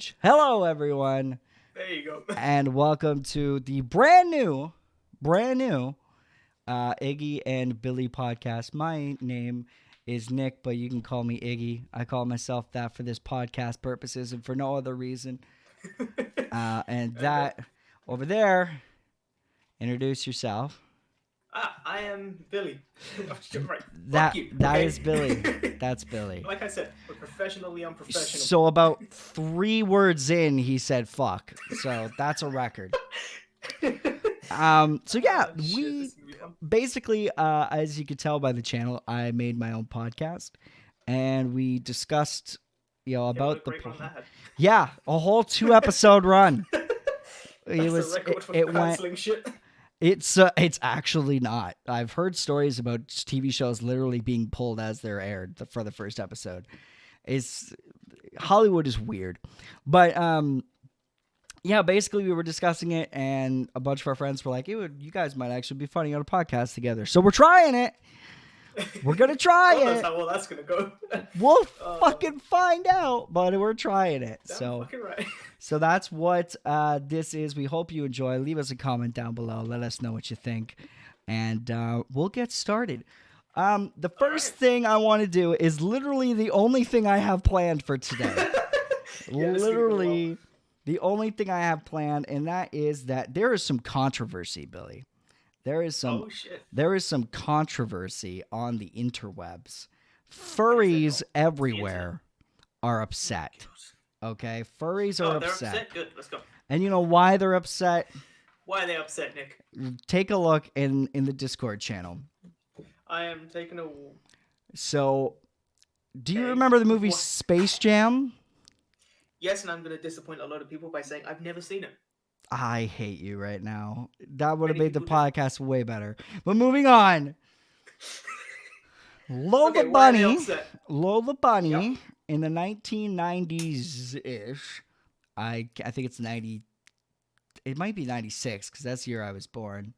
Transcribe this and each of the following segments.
stage. Hello, everyone. There you go. And welcome to the brand new Iggy and Billy podcast. My name is Nick, but you can call me Iggy. I call myself that for this podcast purposes and for no other reason. And that over there, introduce yourself. I am Billy. Right. That you. is Billy. That's Billy. Like I said, we're professionally unprofessional. So about 3 words in, he said "fuck." So that's a record. So yeah, we basically, as you could tell by the channel, I made my own podcast, and we discussed, about the a whole 2-episode run. It went. Shit. It's actually not. I've heard stories about TV shows literally being pulled as they're aired for the first episode. Hollywood is weird, but basically we were discussing it, and a bunch of our friends were like, "You guys might actually be funny on a podcast together." So we're trying it. We're gonna try it. That's how well that's gonna go. We'll fucking find out, but we're trying it. Fucking right. So that's what this is. We hope you enjoy. Leave us a comment down below. Let us know what you think, and we'll get started. The first thing I want to do is literally the only thing I have planned for today. Literally the only thing I have planned, and that is that there is some controversy, Billy. There is some controversy on the interwebs. Furries everywhere are upset. Okay, furries are upset. Good, let's go. And you know why they're upset? Why are they upset, Nick? Take a look in the Discord channel. I am taking a... So, do you remember the movie Space Jam? Yes, and I'm going to disappoint a lot of people by saying I've never seen it. I hate you right now. That would have made the podcast way better. But moving on. Lola Bunny yep. In the 1990s-ish, I think it's 90, it might be 96 because that's the year I was born.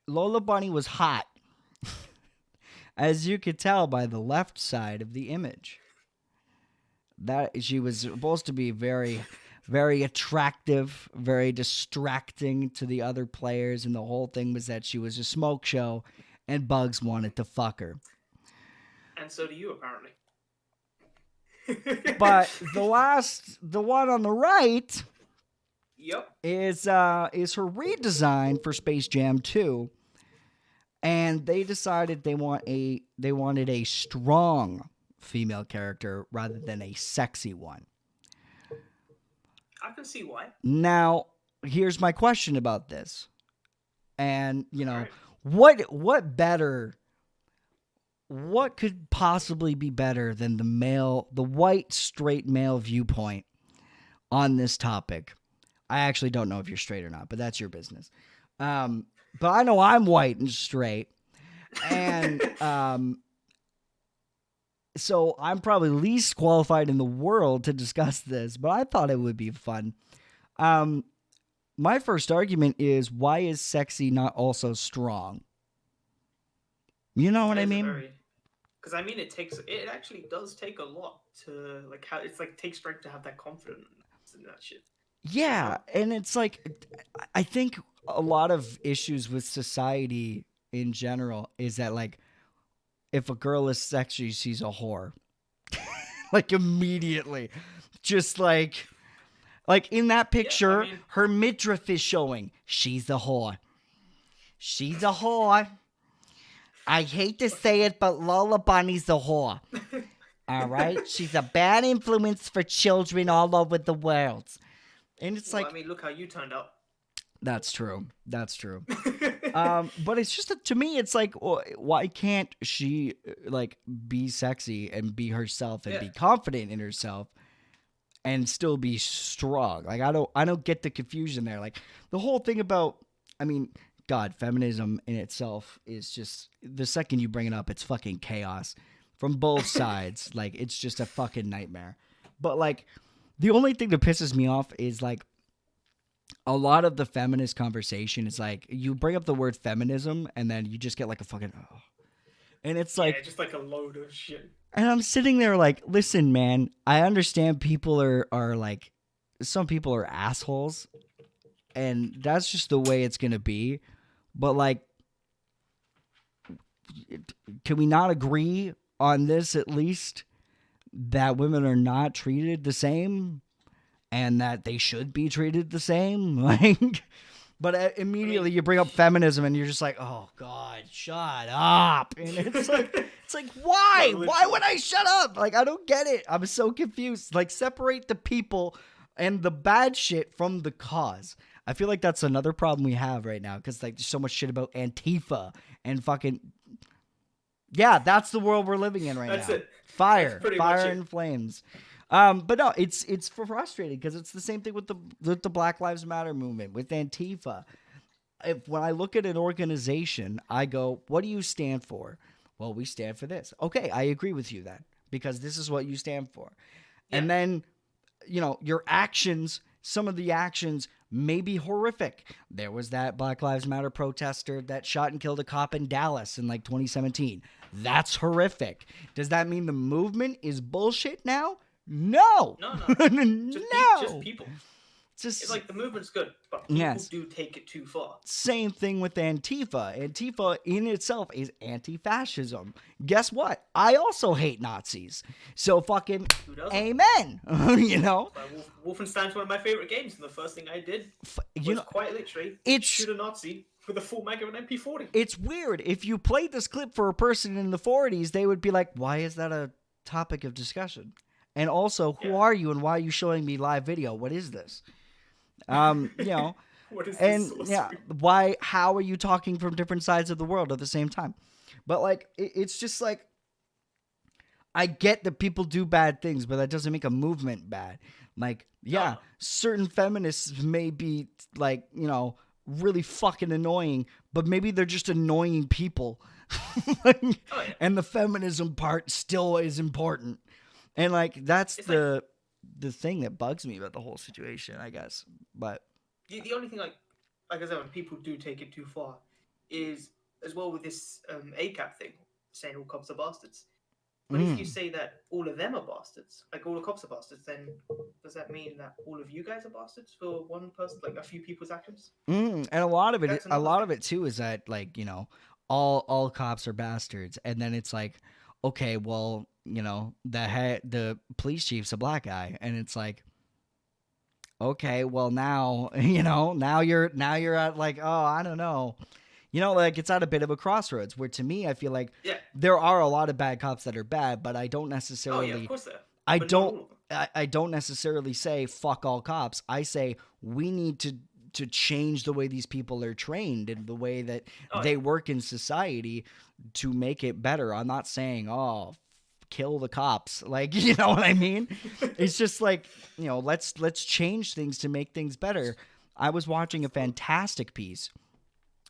Lola Bunny was hot, as you could tell by the left side of the image. That she was supposed to be very, very attractive, very distracting to the other players, and the whole thing was that she was a smoke show, and Bugs wanted to fuck her. And so do you, apparently. But the one on the right, yep, is her redesign for Space Jam 2, and they decided they wanted a strong female character rather than a sexy one. I can see why. Now, here's my question about this. And, right. what could possibly be better than the white straight male viewpoint on this topic? I actually don't know if you're straight or not, but that's your business. But I know I'm white and straight, and so I'm probably least qualified in the world to discuss this, but I thought it would be fun. My first argument is, why is sexy not also strong? You know what I mean? Because I mean, it actually does take a lot to takes strength to have that confidence in that shit. Yeah, and it's like, I think a lot of issues with society in general is that, like, if a girl is sexy, she's a whore. Like, immediately. Just like in that picture, her midriff is showing. She's a whore. She's a whore. I hate to say it, but Lola Bunny's a whore. All right? She's a bad influence for children all over the world. And it's I mean, look how you turned out. That's true. But it's just, to me, it's like, why can't she, like, be sexy and be herself and be confident in herself and still be strong? Like, I don't get the confusion there. Like, the whole thing about, I mean, God, feminism in itself is just, the second you bring it up, it's fucking chaos from both sides. Like, it's just a fucking nightmare. But, like, the only thing that pisses me off is, like, a lot of the feminist conversation is like, you bring up the word feminism and then you just get like a fucking, and it's like, just like a load of shit. And I'm sitting there like, listen, man, I understand people are like, some people are assholes, and that's just the way it's gonna be. But like, can we not agree on this at least, that women are not treated the same and that they should be treated the same? Like, but immediately you bring up feminism and you're just like, oh God, shut up. And it's like, why? Why would I shut up? Like, I don't get it. I'm so confused. Like, separate the people and the bad shit from the cause. I feel like that's another problem we have right now, because like there's so much shit about Antifa and fucking, yeah, that's the world we're living in right now. It. Fire and flames. But no, it's frustrating because it's the same thing with the Black Lives Matter movement, with Antifa. When I look at an organization, I go, what do you stand for? Well, we stand for this. Okay, I agree with you then, because this is what you stand for. Yeah. And then, your actions, some of the actions may be horrific. There was that Black Lives Matter protester that shot and killed a cop in Dallas in like 2017. That's horrific. Does that mean the movement is bullshit now? No. No. Just people. It's like the movement's good, but people do take it too far. Same thing with Antifa. Antifa in itself is anti-fascism. Guess what? I also hate Nazis. So fucking amen. Wolfenstein's one of my favorite games, and the first thing I did was quite literally shoot a Nazi with a full mag of an MP40. It's weird. If you played this clip for a person in the 40s, they would be like, why is that a topic of discussion? And also, who are you and why are you showing me live video? What is this? What is and this how are you talking from different sides of the world at the same time? But like, it's just like, I get that people do bad things, but that doesn't make a movement bad. Like, certain feminists may be like, really fucking annoying, but maybe they're just annoying people. And the feminism part still is important. And like, that's the thing that bugs me about the whole situation, I guess. But the only thing, like I said, when people do take it too far, is as well with this ACAB thing, saying all cops are bastards. But if you say that all of them are bastards, like all the cops are bastards, then does that mean that all of you guys are bastards for one person, like a few people's actions? And a lot of it too is that, like, all cops are bastards, and then it's like, okay, well, the police chief's a black guy, and it's like, okay, well now, now you're at like, oh, I don't know. Like, it's at a bit of a crossroads where, to me, I feel like there are a lot of bad cops that are bad, but I don't necessarily. Oh, yeah, of course there. I don't necessarily say fuck all cops. I say we need to change the way these people are trained and the way that they work in society to make it better. I'm not saying, kill the cops. Like, you know what I mean? It's just like, let's change things to make things better. I was watching a fantastic piece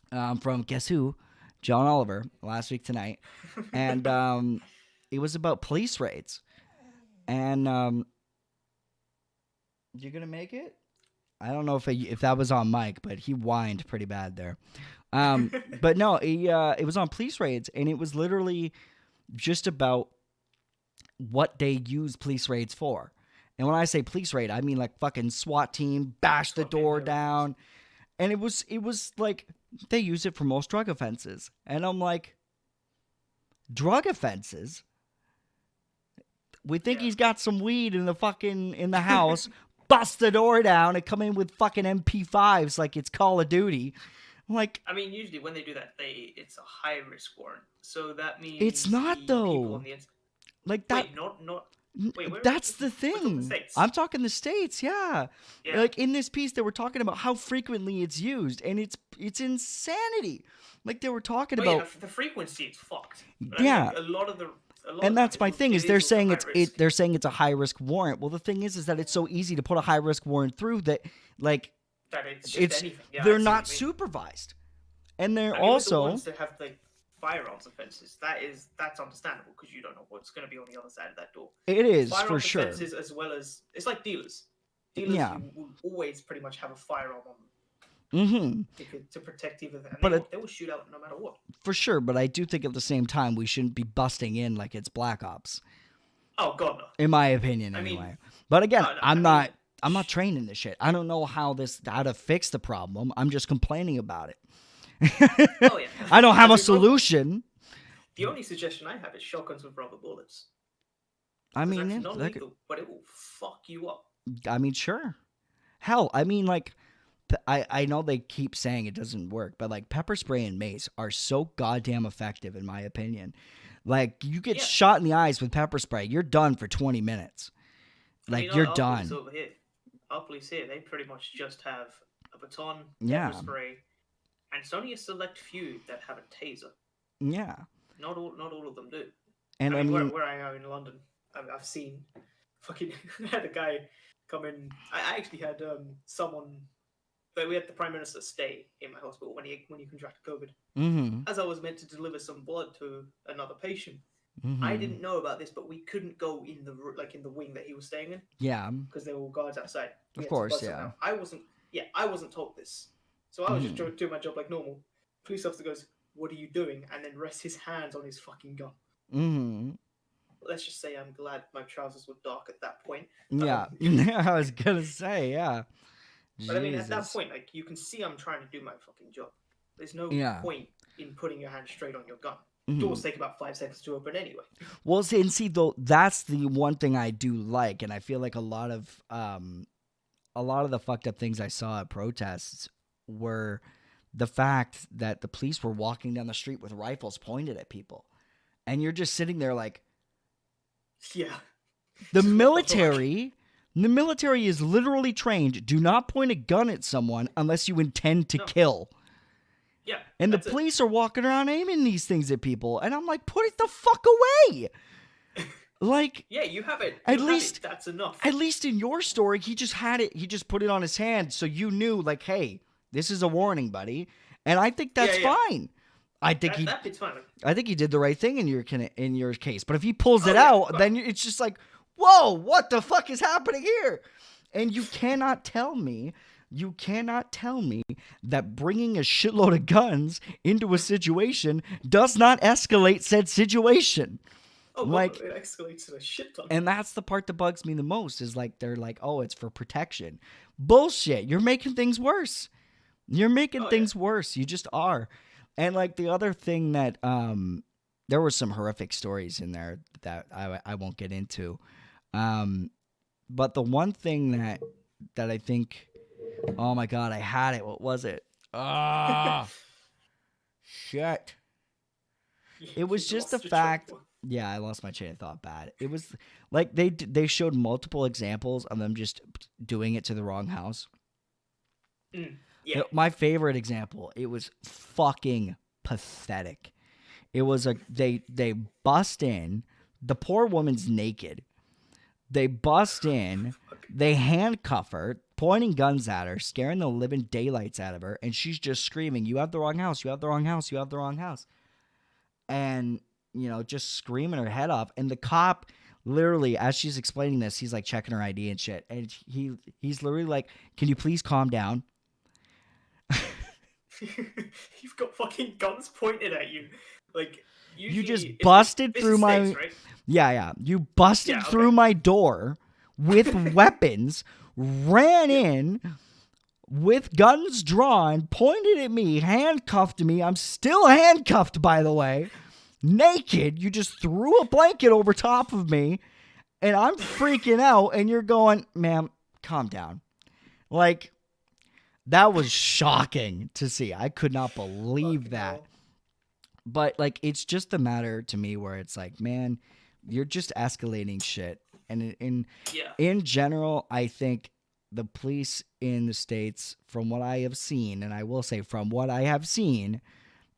from guess who? John Oliver last week tonight. And it was about police raids. And you're going to make it? I don't know if that was on mic, but he whined pretty bad there. But no, it was on police raids, and it was literally just about what they use police raids for. And when I say police raid, I mean like fucking SWAT team, bash the door down. And it was like they use it for most drug offenses. And I'm like, drug offenses? We think he's got some weed in the house, bust the door down and come in with fucking MP5s like it's Call of Duty. Like, I mean, usually when they do that, it's a high risk warrant. So that means it's not though. Like that. Wait, that's the thing. I'm talking the States, yeah. Like in this piece, they were talking about how frequently it's used, and it's insanity. Like they were talking about the frequency. It's fucked. Yeah, a lot of and that's my thing is they're saying it's a high risk warrant. Well, the thing is that it's so easy to put a high risk warrant through that like it's they're not supervised, and they're also the ones that have like firearms offenses. That's understandable because you don't know what's going to be on the other side of that door. It is firearm for sure. As well as it's like dealers. Dealers will always pretty much have a firearm on them. Mm-hmm. to protect either them. But They will shoot out no matter what. For sure, but I do think at the same time we shouldn't be busting in like it's Black Ops. Oh God, no. In my opinion, anyway. But again, I'm not trained in this shit. I don't know how to fix the problem. I'm just complaining about it. Oh yeah. I don't have a solution. The only suggestion I have is shotguns with rubber bullets. I mean, it's not lethal, but it will fuck you up. I mean, sure. Hell, I mean, like, I know they keep saying it doesn't work, but like pepper spray and mace are so goddamn effective, in my opinion. Like, you get shot in the eyes with pepper spray, you're done for 20 minutes. Like, you're done. Our police here, they pretty much just have a baton, pepper spray, and it's only a select few that have a taser. Yeah. Not all of them do. And I mean where I am in London, I've seen fucking had a guy come in. I actually had someone. But we had the Prime Minister stay in my hospital when he contracted COVID. Mm-hmm. As I was meant to deliver some blood to another patient. Mm-hmm. I didn't know about this, but we couldn't go in the wing that he was staying in. Yeah. Because there were guards outside. Of course, yeah. I wasn't told this. So I was just doing my job like normal. Police officer goes, "What are you doing?" And then rests his hands on his fucking gun. Mm-hmm. Let's just say I'm glad my trousers were dark at that point. Yeah. I was going to say, yeah. But I mean, at that point, like, you can see I'm trying to do my fucking job. There's no point in putting your hand straight on your gun. Mm-hmm. Doors take about 5 seconds to open anyway. Well, see, though, that's the one thing I do like, and I feel like a lot of the fucked up things I saw at protests were the fact that the police were walking down the street with rifles pointed at people, and you're just sitting there like, yeah, the military. The military is literally trained, do not point a gun at someone unless you intend to kill. Yeah. And the police are walking around aiming these things at people. And I'm like, put it the fuck away. Like, yeah, you have it. At least that's enough. At least in your story, he just had it. He just put it on his hand. So you knew, like, hey, this is a warning, buddy. And I think that's fine. I think I think he did the right thing in your case. But if he pulls it out, then it's just like, whoa, what the fuck is happening here? And you cannot tell me that bringing a shitload of guns into a situation does not escalate said situation. Oh, like, it escalates a shit ton. And that's the part that bugs me the most is like, they're like, oh, it's for protection. Bullshit. You're making things worse. Worse. You just are. And like the other thing that, there were some horrific stories in there that I won't get into. But the one thing that I think, oh my God, I had it. What was it? Shit. It was just the fact. Yeah, I lost my train of thought bad. It was like they showed multiple examples of them just doing it to the wrong house. Yeah. My favorite example, it was fucking pathetic. It was they bust in, the poor woman's naked. They bust in, they handcuff her, pointing guns at her, scaring the living daylights out of her, and she's just screaming, "You have the wrong house, you have the wrong house, you have the wrong house." And, you know, just screaming her head off. And the cop, literally, as she's explaining this, he's like checking her ID and shit. And he's literally like, "Can you please calm down?" You've got fucking guns pointed at you. Like, you just busted through my... States, right? Yeah. You busted through my door with weapons, ran in with guns drawn, pointed at me, handcuffed me. I'm still handcuffed, by the way. Naked. You just threw a blanket over top of me, and I'm freaking out, and you're going, "Ma'am, calm down." Like, that was shocking to see. I could not believe that. But, like, it's just a matter to me where it's like, man, you're just escalating shit. And in general, I think the police in the States, from what I have seen, and I will say from what I have seen,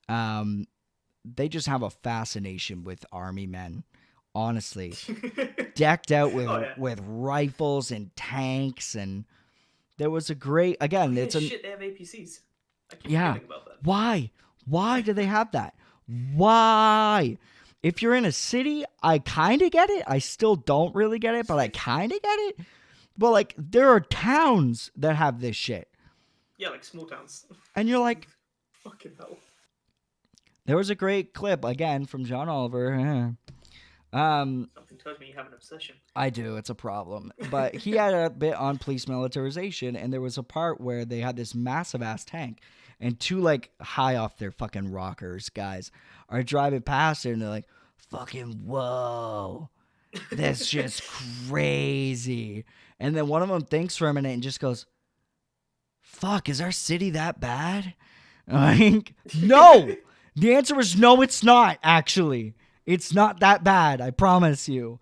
they just have a fascination with army men, honestly. Decked out with rifles and tanks, and there was a great, again, they have APCs. I keep forgetting about that. Why do they have that? Why? If you're in a city, I kind of get it. I still don't really get it, but I kind of get it. But, like, there are towns that have this shit. Yeah, like small towns. And you're like, Fucking hell. there was a great clip again from John Oliver. Something tells me you have an obsession. I do. It's a problem. But he had a bit on police militarization, and there was a part where they had this massive ass tank, and two like high off their fucking rockers guys are driving past it, and they're like, "Fucking whoa, that's just crazy." And then one of them thinks for a minute and just goes, "Fuck, is our city that bad?" Like, no. The answer was no. It's not actually. It's not that bad, I promise you.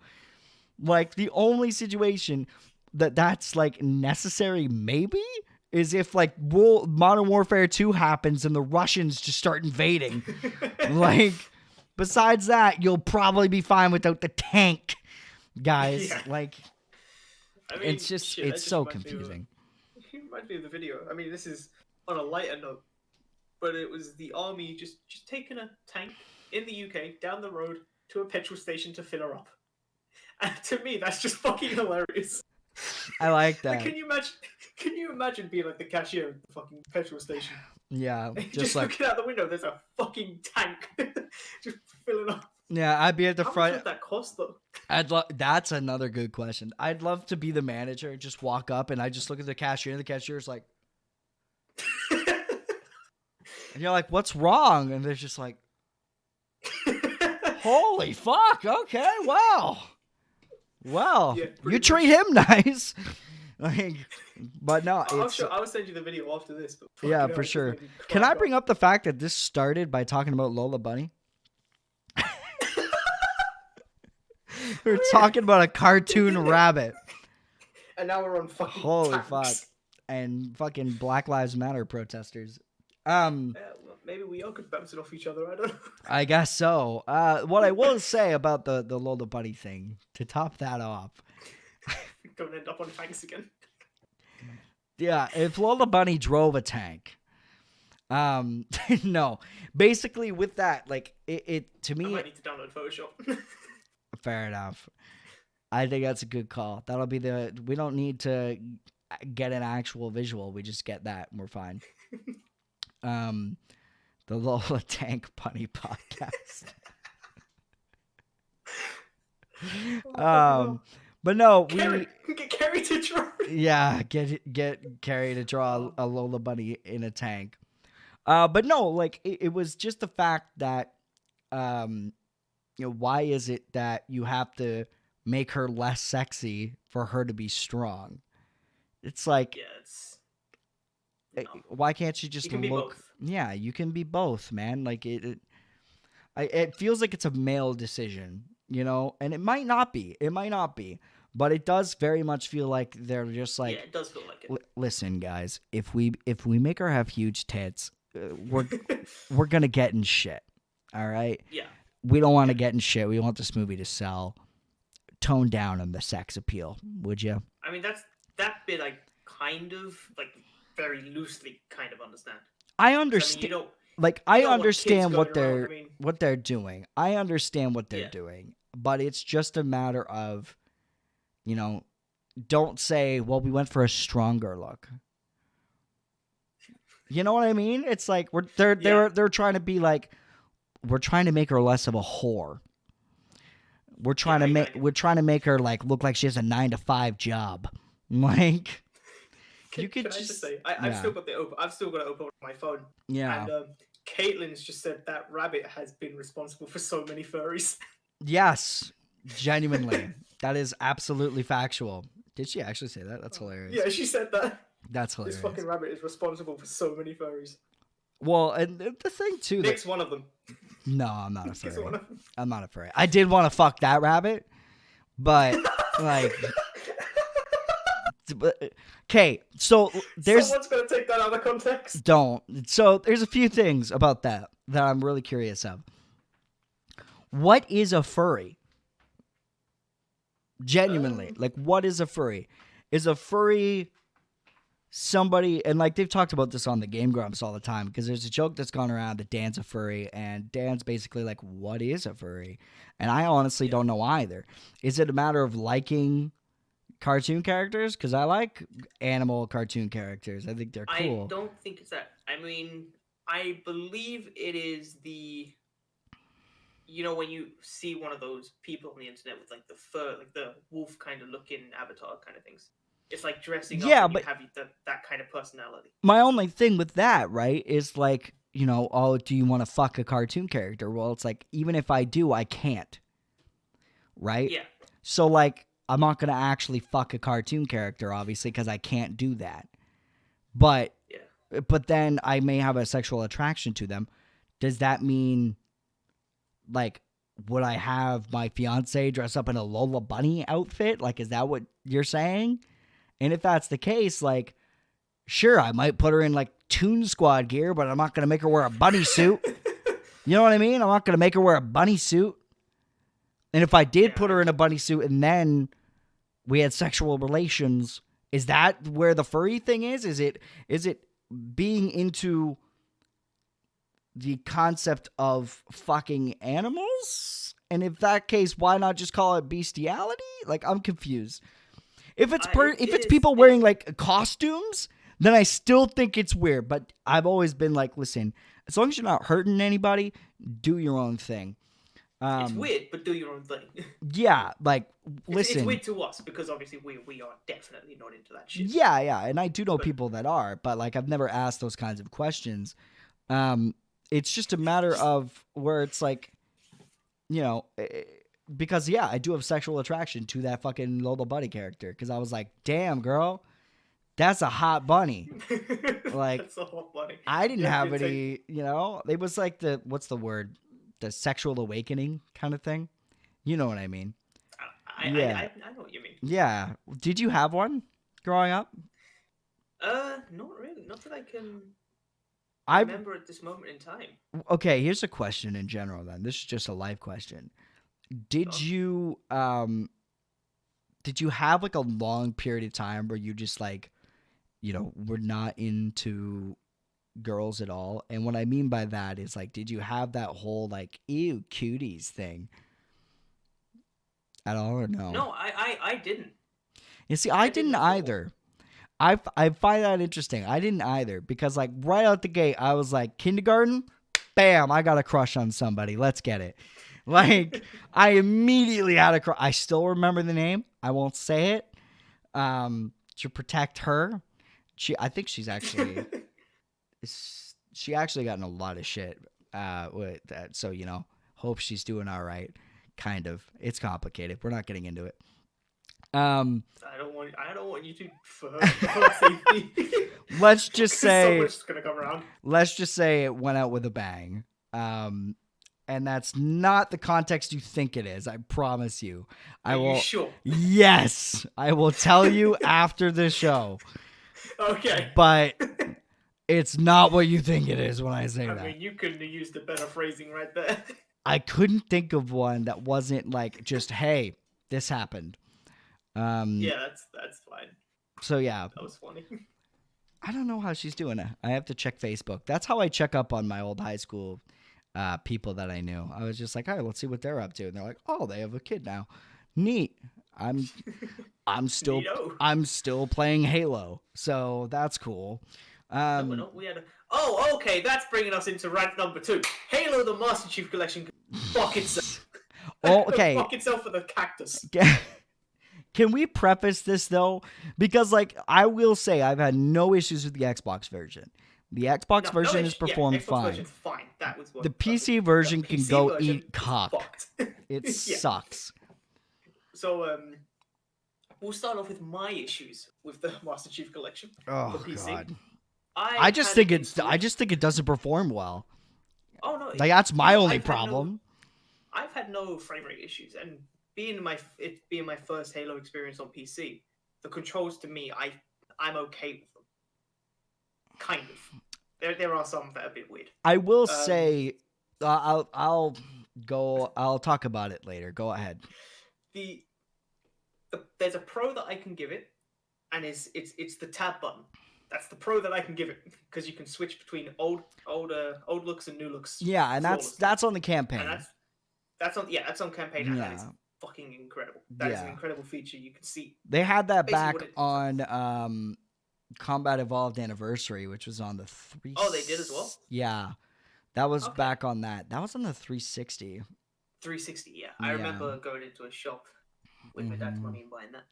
Like, the only situation that's, like, necessary, maybe, is if, like, Modern Warfare 2 happens and the Russians just start invading. Like, besides that, you'll probably be fine without the tank, guys. Yeah. Like, I mean, it's just, it's so confusing. It reminds me of the video. I mean, this is on a lighter note, but it was the army just taking a tank in the UK down the road to a petrol station to fill her up. And to me, that's just fucking hilarious. I like that. Like, can you imagine being like the cashier at the fucking petrol station? Yeah, just like looking out the window, there's a fucking tank just filling up. Yeah, I'd be at the front. How much would that cost though? That's another good question. I'd love to be the manager, just walk up and I just look at the cashier, and the cashier's like, and you're like, "What's wrong?" And they're just like, "Holy fuck! Okay, wow, Yeah, you treat him nice." Like, but no, I'll send you the video after this. But yeah, for sure. Can I bring up the fact that this started by talking about Lola Bunny? We're talking about a cartoon rabbit. And now we're on fucking Holy tanks. fuck. And fucking Black Lives Matter protesters. Well, maybe we all could bounce it off each other. I don't know. I guess so. What I will say about the Lola Bunny thing, to top that off. Don't end up on tanks again. Yeah, if Lola Bunny drove a tank. No. Basically with that, like, it to me. I might need to download Photoshop. Fair enough. I think that's a good call. That'll be we don't need to get an actual visual. We just get that and we're fine. The Lola Tank Bunny podcast. But no, get Carrie to draw. Yeah, get Carrie to draw a Lola Bunny in a tank. But no, like it was just the fact that why is it that you have to make her less sexy for her to be strong? It's like, no. Why can't she just look? Both. Yeah, you can be both, man. Like it feels like it's a male decision, and it might not be. It might not be, but it does very much feel like they're just like. Yeah, it does feel like it. Listen, guys, if we make her have huge tits, we're gonna get in shit. All right. Yeah. We don't want to get in shit. We want this movie to sell. Tone down on the sex appeal, would you? I mean, that bit I kind of, like, very loosely kind of understand. I understand. I understand what they're doing. I understand what they're doing. But it's just a matter of, don't say, well, we went for a stronger look. You know what I mean? It's like they're trying to be like, we're trying to make her less of a whore. We're trying to make her like look like she has a 9-to-5 job. Like, you could I just say I've still got it open on my phone. Yeah. And Caitlin's just said that rabbit has been responsible for so many furries. Yes, genuinely, that is absolutely factual. Did she actually say that? That's hilarious. Yeah, she said that. That's hilarious. This fucking rabbit is responsible for so many furries. Well, and the thing too. Nick's one of them. No, I'm not a furry. I'm not a furry. I did want to fuck that rabbit, but like, okay. So someone's gonna take that out of context. Don't. So there's a few things about that I'm really curious of. What is a furry? Genuinely, like, what is a furry? Is a furry somebody, and like they've talked about this on the Game Grumps all the time, because there's a joke that's gone around that Dan's a furry, and Dan's basically like, what is a furry? And I honestly don't know either. Is it a matter of liking cartoon characters? Because I like animal cartoon characters. I think they're cool. I don't think it's that. I mean, I believe it is the. You know, when you see one of those people on the internet with like the fur, like the wolf kind of looking avatar kind of things. It's like dressing up and but you have that kind of personality. my only thing with that, right, is like, you know, oh, do you want to fuck a cartoon character? Well, it's like, even if I do, I can't. Right? Yeah. So, like, I'm not going to actually fuck a cartoon character, obviously, because I can't do that. But then I may have a sexual attraction to them. Does that mean, like, would I have my fiance dress up in a Lola Bunny outfit? Like, is that what you're saying? And if that's the case, like, sure, I might put her in, like, Toon Squad gear, but I'm not going to make her wear a bunny suit. You know what I mean? I'm not going to make her wear a bunny suit. And if I did put her in a bunny suit and then we had sexual relations, is that where the furry thing is? Is it being into the concept of fucking animals? And if that case, why not just call it bestiality? Like, I'm confused. If it's people wearing like costumes, then I still think it's weird. But I've always been like, listen, as long as you're not hurting anybody, do your own thing. It's weird, but do your own thing. Yeah, like, listen. It's weird to us because obviously we are definitely not into that shit. Yeah, and I do know people that are, but like I've never asked those kinds of questions. It's just a matter of where it's like, you know, because I do have sexual attraction to that fucking Lola Bunny character because I was like, damn, girl, that's a hot bunny. Like, that's a hot bunny. I didn't have any, you know, it was like what's the word? The sexual awakening kind of thing. You know what I mean? I know what you mean. Yeah. Did you have one growing up? Not really. Not that I can remember at this moment in time. Okay, here's a question in general then. This is just a life question. Did you have like a long period of time where you just like, you know, were not into girls at all? And what I mean by that is like, did you have that whole like ew cuties thing at all or no? No, I didn't. You see, I didn't either. I find that interesting. I didn't either because like right out the gate I was like, kindergarten, bam, I got a crush on somebody. Let's get it. Like, I immediately had a crush. I still remember the name. I won't say it. To protect her. I think she's actually she actually got in a lot of shit with that. So, you know, hope she's doing all right. Kind of. It's complicated. We're not getting into it. I don't want you to for her safety. Let's just say so much is gonna come around. Let's just say it went out with a bang. And that's not the context you think it is. I promise you. Are you sure? Yes, I will tell you after the show. Okay. But it's not what you think it is when I say that. I mean, you couldn't have used a better phrasing right there. I couldn't think of one that wasn't like just, hey, this happened. Yeah, that's fine. So yeah. That was funny. I don't know how she's doing it. I have to check Facebook. That's how I check up on my old high school people that I knew. I was just like, all right, let's see what they're up to. And they're like, oh, they have a kid now. Neat. I'm still playing Halo, so that's cool. We had okay, that's bringing us into rant number 2. Halo, the Master Chief Collection, can fuck itself. Okay. Fuck itself for the cactus. Can we preface this though? Because like I will say, I've had no issues with the Xbox version. The Xbox version has performed fine. Fine. That was what the PC version can go eat cock. It sucks. So we'll start off with my issues with the Master Chief Collection for PC. God. I just think it doesn't perform well. Oh no! Like that's my only problem. I've had no frame rate issues, and being my first Halo experience on PC, the controls to me, I'm okay with them. Kind of. There are some that are a bit weird. I will say, I'll talk about it later. Go ahead. There's a pro that I can give it, and it's the tab button. That's the pro that I can give it because you can switch between old looks and new looks. Yeah, and that's on the campaign. And that's on campaign. Yeah. fucking incredible. That is an Yeah. incredible feature. You can see They had that basically back what it is. on Combat Evolved Anniversary, which was on the 3. Oh, they did as well? Yeah. That was Okay. back on that. That was on the 360. 360, yeah. I Yeah. remember going into a shop with my dad's money and buying that.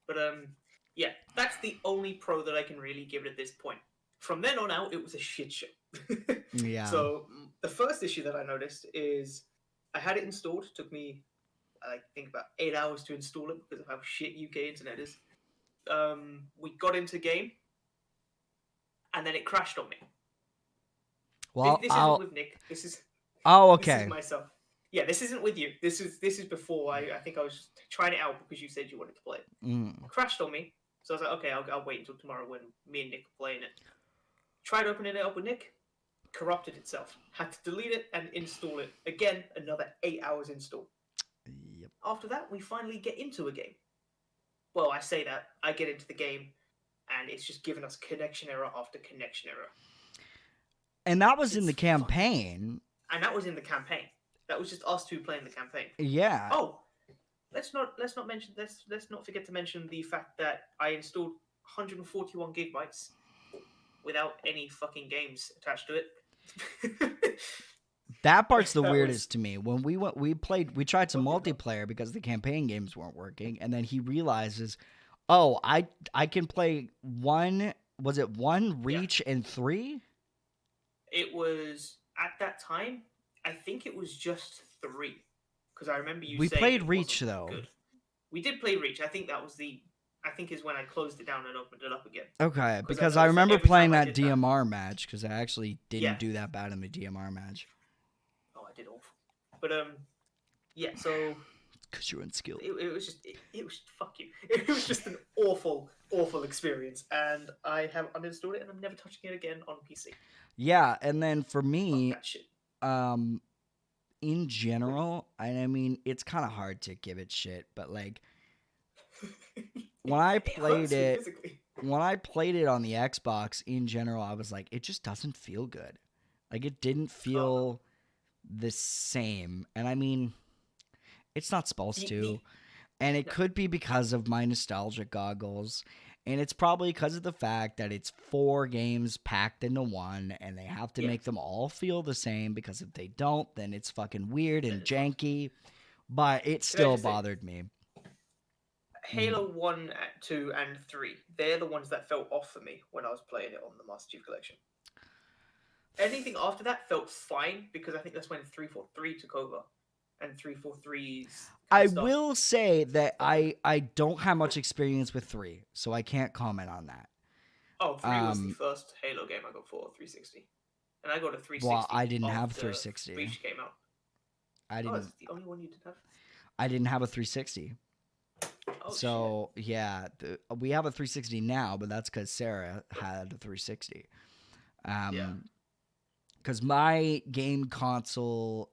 But yeah, that's the only pro that I can really give it at this point. From then on out, it was a shit show. Yeah. So the first issue that I noticed is I had it installed. It took me, I think, about 8 hours to install it because of how shit UK internet is. We got into the game, and then it crashed on me. Well, this isn't with Nick. This is okay. This is myself. Yeah, this isn't with you. This is before. I think I was trying it out because you said you wanted to play it. It crashed on me, so I was like, okay, I'll wait until tomorrow when me and Nick are playing it. Tried opening it up with Nick, corrupted itself. Had to delete it and install it again. Another 8 hours install. Yep. After that, we finally get into a game. Well, I say that I get into the game, and it's just giving us connection error after connection error. And that was in the campaign. And that was in the campaign. That was just us two playing the campaign. Yeah. Oh, let's not forget to mention the fact that I installed 141 gigabytes without any fucking games attached to it. That part's the weirdest to me. When we tried some multiplayer because the campaign games weren't working, and then he realizes, oh, I can play one. Was it 1 Reach and 3? It was at that time. I think it was just 3, because I remember you. We saying played it Reach though. Good. We did play Reach. I think that was is when I closed it down and opened it up again. Okay, because I remember playing that DMR match because I actually didn't do that bad in the DMR match. Oh, I did awful. But yeah. So because you're unskilled. It was just fuck you. It was just an awful experience, and I have uninstalled it and I'm never touching it again on PC. Yeah, and then for me, that shit. In general, I mean, it's kind of hard to give it shit, but like when I played it on the Xbox, in general, I was like, it just doesn't feel good. Like it didn't feel the same, and I mean, it's not supposed to, and it could be because of my nostalgia goggles. And it's probably because of the fact that it's 4 games packed into one, and they have to make them all feel the same, because if they don't, then it's fucking weird and janky. But it still bothered me. Halo 1, 2, and 3, they're the ones that felt off for me when I was playing it on the Master Chief Collection. Anything after that felt fine, because I think that's when 343 took over. And 343's I will say that I don't have much experience with 3, so I can't comment on that. Oh, 3 was the first Halo game I got for 360. And I got a 360. Well, I didn't have 360. Reach came out. That's the only one you didn't have? I didn't have a 360. Oh, so, shit. Yeah, we have a 360 now, but that's because Sarah had a 360. Because my game console...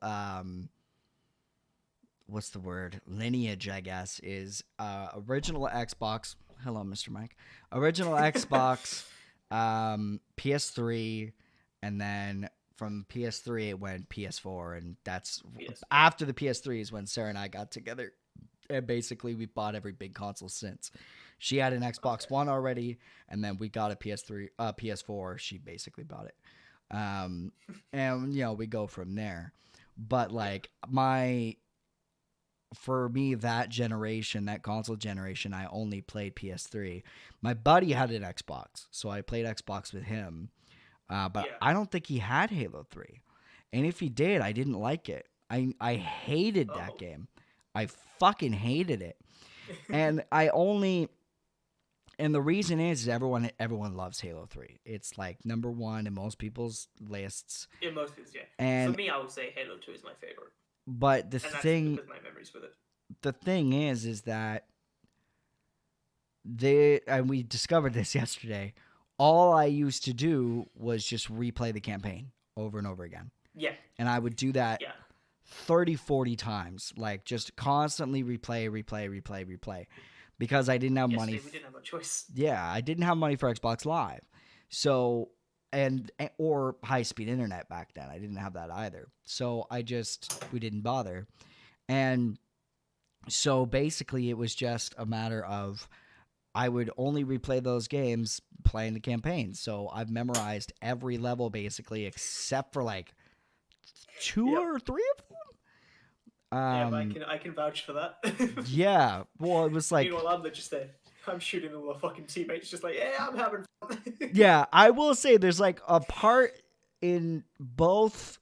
what's the word? Lineage, I guess, is original Xbox. Hello, Mr. Mike. Original Xbox, PS3, and then from PS3 it went PS4, and that's after the PS3 is when Sarah and I got together, and basically we bought every big console since. She had an Xbox One already, and then we got a PS4. She basically bought it, and we go from there. But like for me, that generation, that console generation, I only played PS3. My buddy had an Xbox, so I played Xbox with him. But I don't think he had Halo 3. And if he did, I didn't like it. I hated that game. I fucking hated it. And and the reason is everyone loves Halo 3. It's like number 1 in most people's lists. In most people's, yeah. And for me, I would say Halo 2 is my favorite. But that's because my memories with it. The thing is that and we discovered this yesterday, all I used to do was just replay the campaign over and over again. Yeah. And I would do that 30, 40 times, like just constantly replay, because I didn't have money. We didn't have a choice. Yeah, I didn't have money for Xbox Live. So, or high-speed internet back then. I didn't have that either. So we didn't bother. And so basically it was just a matter of I would only replay those games playing the campaign. So I've memorized every level basically except for like 2 or 3 of them. I can vouch for that. Yeah. Well, it was like, Meanwhile, I'm just there. I'm shooting all the fucking teammates, just like, yeah, I'm having fun. yeah, I will say there's like a part in both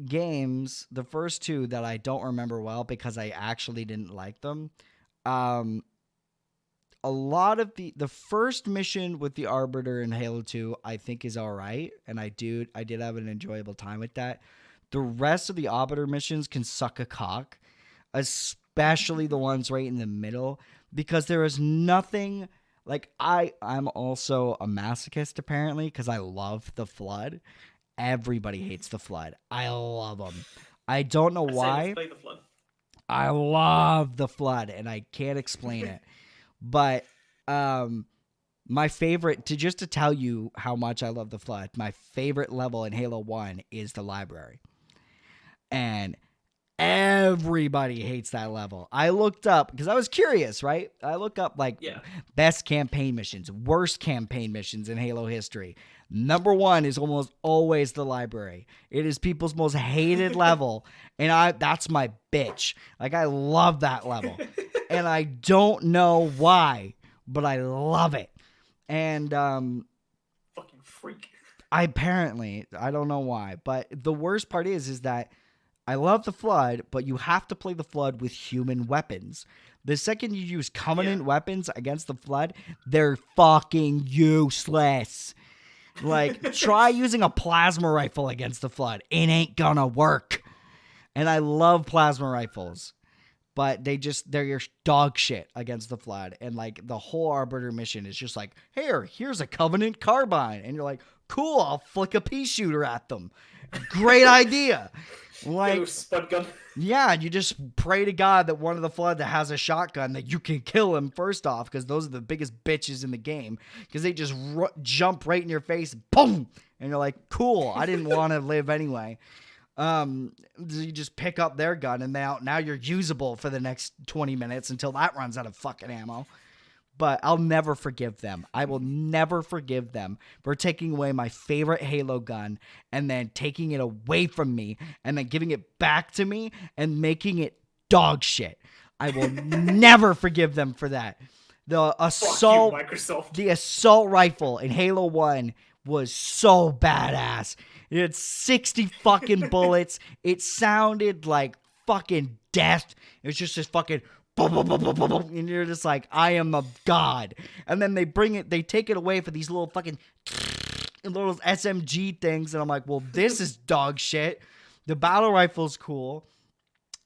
games, the first 2, that I don't remember well because I actually didn't like them. Um, a lot of the first mission with the Arbiter in Halo 2, I think is all right, and I did have an enjoyable time with that. The rest of the Arbiter missions can suck a cock, especially the ones right in the middle, because there is nothing like I'm also a masochist apparently because I love the Flood. Everybody hates the Flood. I love them. I don't know why. Play the Flood. I love the Flood, and I can't explain it. But my favorite, to tell you how much I love the Flood, my favorite level in Halo 1 is the library. And everybody hates that level. I looked up, because I was curious, right? I look up, like, best campaign missions, worst campaign missions in Halo history. Number 1 is almost always the library. It is people's most hated level, and that's my bitch. Like, I love that level. And I don't know why, but I love it. And fucking freak. I don't know why, but the worst part is that I love the Flood, but you have to play the Flood with human weapons. The second you use Covenant weapons against the Flood, they're fucking useless. Like, try using a plasma rifle against the Flood. It ain't gonna work. And I love plasma rifles, but they're your dog shit against the Flood. And like the whole Arbiter mission is just like, here's a Covenant carbine. And you're like, cool, I'll flick a pea shooter at them. Great idea. Like, spud gun. Yeah, you just pray to God that one of the Flood that has a shotgun that you can kill him first off, because those are the biggest bitches in the game, because they just jump right in your face, boom, and you're like, cool, I didn't want to live anyway. You just pick up their gun, and now you're usable for the next 20 minutes until that runs out of fucking ammo. But I'll never forgive them. I will never forgive them for taking away my favorite Halo gun and then taking it away from me and then giving it back to me and making it dog shit. I will never forgive them for that. The assault rifle in Halo 1 was so badass. It had 60 fucking bullets. It sounded like fucking death. It was just this fucking and you're just like, I am a god. And then they take it away for these little fucking little SMG things, and I'm like, well, this is dog shit. The battle rifle's cool.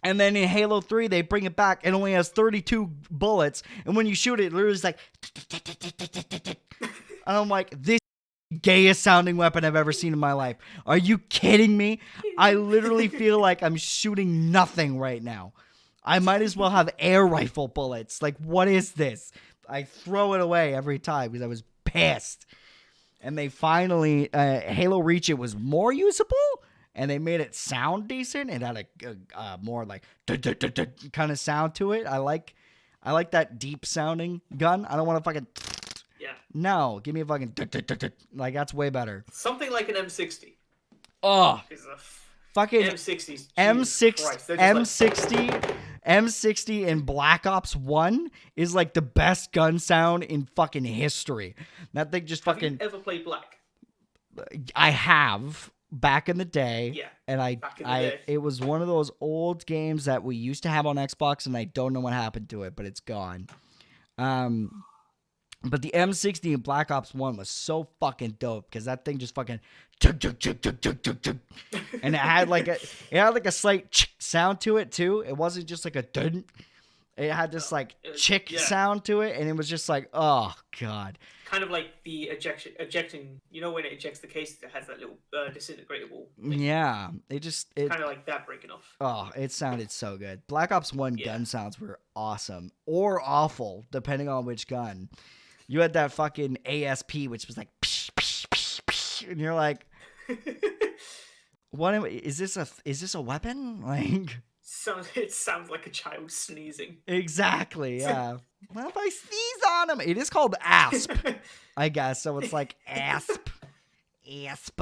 And then in Halo 3, they bring it back and only has 32 bullets, and when you shoot it, literally is like and I'm like, this gayest sounding weapon I've ever seen in my life. Are you kidding me? I literally feel like I'm shooting nothing right now. I might as well have air rifle bullets. Like, what is this? I throw it away every time because I was pissed. And they finally, Halo Reach, it was more usable, and they made it sound decent. It had a more like kind of sound to it. I like that deep sounding gun. I don't want to fucking no. Give me a fucking like, that's way better. Something like an M60. Oh, fucking M60 in Black Ops 1 is like the best gun sound in fucking history. That thing just fucking... Have you ever played Black? I have, back in the day. Yeah, and it was one of those old games that we used to have on Xbox, and I don't know what happened to it, but it's gone. But the M60 in Black Ops 1 was so fucking dope, because that thing just fucking... and it had like a slight sound to it too. It wasn't just like a dun. It had this like sound to it, and it was just like, oh god. Kind of like the ejecting. You know when it ejects the case, it has that little disintegratable thing. Yeah, it kind of like that breaking off. Oh, it sounded so good. Black Ops 1 gun sounds were awesome or awful, depending on which gun. You had that fucking ASP, which was like, psh, psh, psh, psh, and you're like, what is this a weapon? Like, It sounds like a child sneezing. Exactly, yeah. Well, if I sneeze on him, it is called asp, I guess. So it's like asp, asp.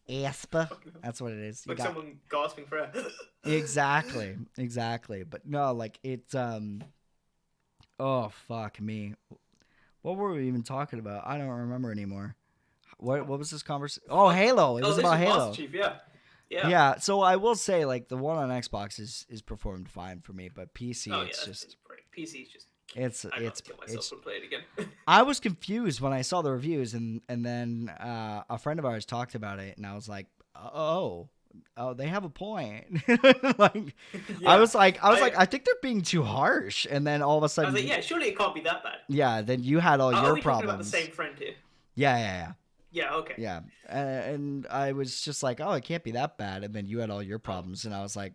That's what it is. Like someone gasping for air. Exactly. But no, like it's oh fuck me. What were we even talking about? I don't remember anymore. What was this conversation? Oh, Halo. It was about Halo. Master Chief, yeah. Yeah, so I will say, like, the one on Xbox is performed fine for me, but PC, it's just... PC is just... I'd rather kill myself and play it again. I was confused when I saw the reviews, and then a friend of ours talked about it, and I was like, oh, they have a point. Like, yeah. I was like, I think they're being too harsh, and then all of a sudden... I was like, yeah, surely it can't be that bad. Yeah, then you had all your problems. Are we talking about the same friend here? Yeah. Yeah, okay. Yeah, and I was just like, oh, it can't be that bad. And then you had all your problems, and I was like,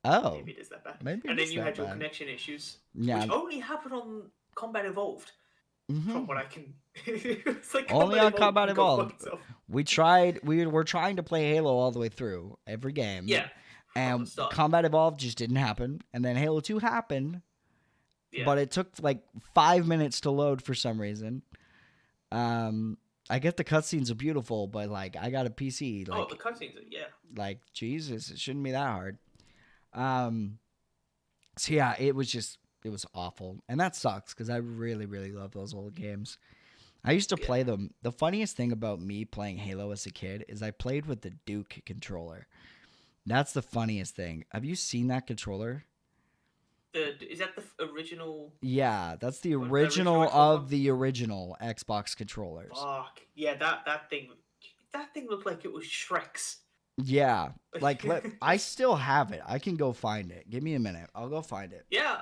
oh. Maybe it is that bad. Maybe and then you had your connection issues, which only happened on Combat Evolved, from what I can... It's like only on Combat Evolved. We were trying to play Halo all the way through, every game. Yeah. And Combat Evolved just didn't happen. And then Halo 2 happened, but it took like 5 minutes to load for some reason. I get the cutscenes are beautiful, but like I got a PC. Like, the cutscenes are Like Jesus, it shouldn't be that hard. So yeah, it was awful, and that sucks because I really, really love those old games. I used to play them. The funniest thing about me playing Halo as a kid is I played with the Duke controller. That's the funniest thing. Have you seen that controller? Is that the original? Yeah, that's the original of the original Xbox controllers. Fuck yeah, that thing looked like it was Shrek's. Yeah, like I still have it. I can go find it. Give me a minute. I'll go find it. Yeah.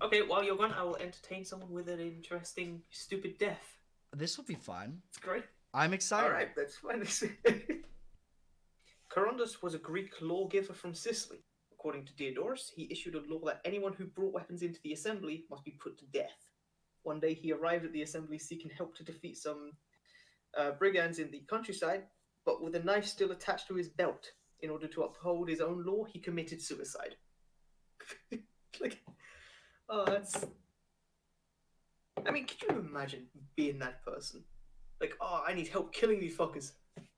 Okay. While you're gone, I will entertain someone with an interesting, stupid death. This will be fun. It's great. I'm excited. All right, that's fine. Charondas was a Greek lawgiver from Sicily. According to Diodorus, he issued a law that anyone who brought weapons into the assembly must be put to death. One day he arrived at the assembly seeking help to defeat some brigands in the countryside, but with a knife still attached to his belt. In order to uphold his own law, he committed suicide. That's... I mean, could you imagine being that person? Like, I need help killing these fuckers.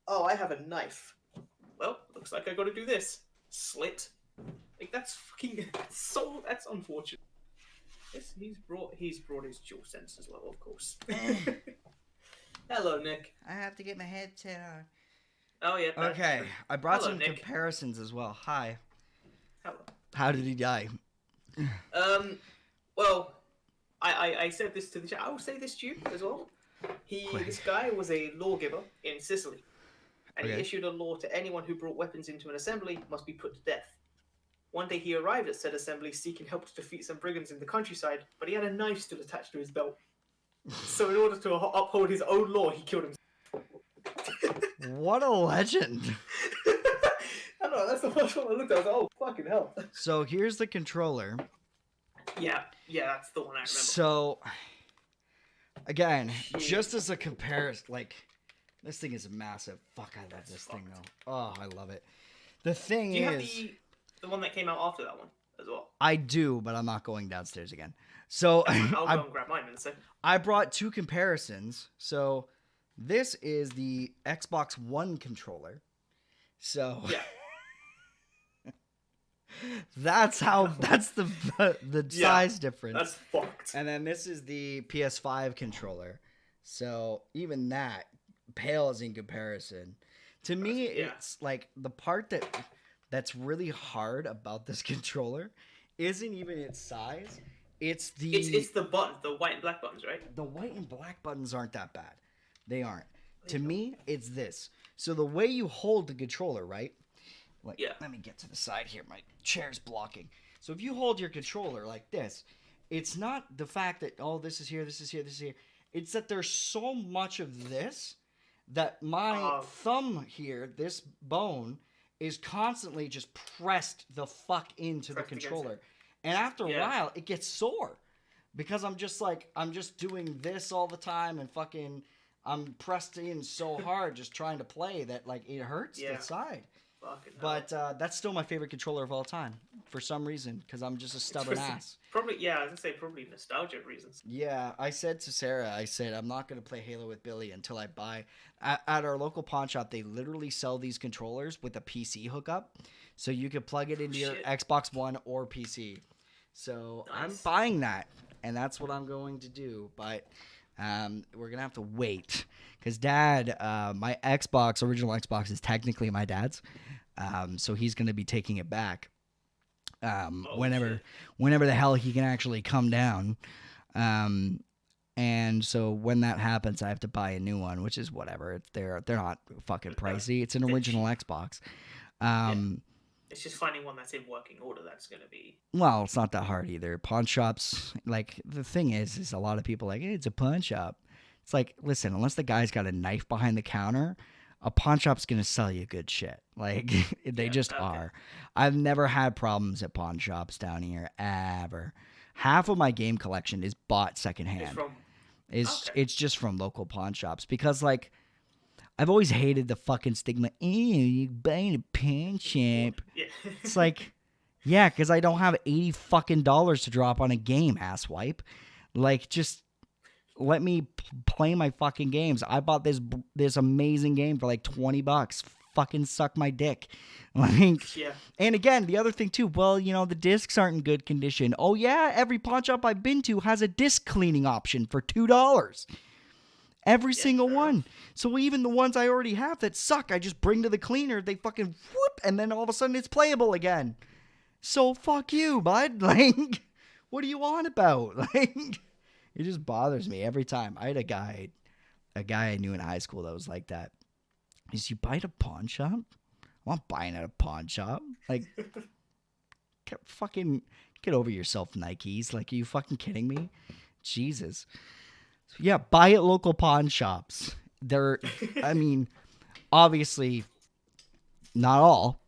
Oh, I have a knife. Well, looks like I gotta do this. Slit. Like, that's fucking... That's unfortunate. Yes, he's brought his dual sense as well, of course. Hello, Nick. I have to get my headset on. Oh, yeah. Okay, I brought some comparisons as well. Hi. Hello. How did he die? Well, I said this to the chat. I will say this to you as well. This guy was a lawgiver in Sicily, and he issued a law to anyone who brought weapons into an assembly must be put to death. One day he arrived at said assembly seeking help to defeat some brigands in the countryside, but he had a knife still attached to his belt. So in order to uphold his own law, he killed himself. What a legend. I don't know, that's the first one I looked at. I was like, oh, fucking hell. So here's the controller. Yeah, that's the one I remember. So, again, just as a comparison, like, this thing is massive. Fuck, I love this thing, though. Oh, I love it. The thing is... Do you have the one that came out after that one as well? I do, but I'm not going downstairs again. So I'll go and grab mine in a second. I brought two comparisons. So this is the Xbox One controller. So yeah. that's the size difference. That's fucked. And then this is the PS5 controller. So even that pales in comparison. To me, it's like the part that's really hard about this controller isn't even its size. It's the buttons, the white and black buttons, right? The white and black buttons aren't that bad. They aren't. To me, it's this. So the way you hold the controller, right? Like, let me get to the side here. My chair's blocking. So if you hold your controller like this, it's not the fact that, this is here, this is here, this is here. It's that there's so much of this that my thumb here, this bone, is constantly just pressed the fuck into the controller. And after a while, it gets sore. Because I'm just doing this all the time and fucking, I'm pressed in so hard just trying to play that, like, it hurts the side. Fucking hell. But that's still my favorite controller of all time for some reason, because I'm just a stubborn ass. Probably, yeah, I was gonna say probably nostalgia reasons. Yeah, I said to Sarah, I said, I'm not going to play Halo with Billy until I buy. At our local pawn shop, they literally sell these controllers with a PC hookup. So you can plug it into your Xbox One or PC. So nice. I'm buying that, and that's what I'm going to do. But we're going to have to wait. Because Dad, my original Xbox is technically my dad's. So he's going to be taking it back. Whenever the hell he can actually come down. And so when that happens, I have to buy a new one, which is whatever. They're not fucking pricey. It's an original Xbox. It's just finding one that's in working order that's going to be... Well, it's not that hard either. Pawn shops, like, the thing is a lot of people like, hey, it's a pawn shop. It's like, listen, unless the guy's got a knife behind the counter, a pawn shop's going to sell you good shit. Like, they just are. I've never had problems at pawn shops down here, ever. Half of my game collection is bought secondhand. It's just from local pawn shops. Because, like, I've always hated the fucking stigma. Ew, you buying a pawn shop. Yeah. It's like, yeah, because I don't have $80 fucking to drop on a game, asswipe. Like, just... let me play my fucking games. I bought this amazing game for like $20. Fucking suck my dick. Like, yeah. And again, the other thing too, well, you know, the discs aren't in good condition. Oh yeah, every pawn shop I've been to has a disc cleaning option for $2. Every single one. So even the ones I already have that suck, I just bring to the cleaner, they fucking whoop, and then all of a sudden it's playable again. So fuck you, bud. Like, what do you want about? Like, it just bothers me every time. I had a guy I knew in high school that was like that. Is you buy at a pawn shop? I'm not buying at a pawn shop. Like, fucking get over yourself, Nikes. Like, are you fucking kidding me? Jesus. So, yeah, buy at local pawn shops. They're, I mean, obviously, not all.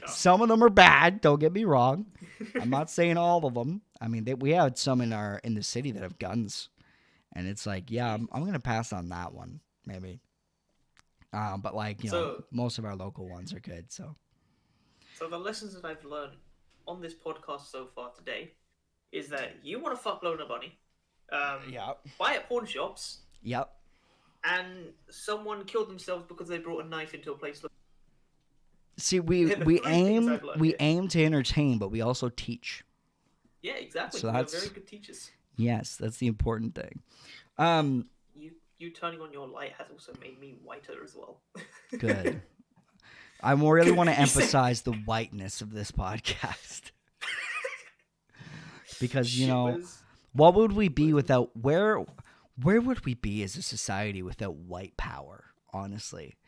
Some of them are bad. Don't get me wrong. I'm not saying all of them. I mean, we had some in the city that have guns, and it's like, yeah, I'm gonna pass on that one, maybe. But like, you know, most of our local ones are good. So the lessons that I've learned on this podcast so far today is that you want to fuck load of money, buy at pawn shops, and someone killed themselves because they brought a knife into a place. See, we aim to entertain, but we also teach. Yeah, exactly. So we're very good teachers. Yes, that's the important thing. You turning on your light has also made me whiter as well. Good. I really want to emphasize the whiteness of this podcast. Because, you know, what would we be without... Where would we be as a society without white power, honestly?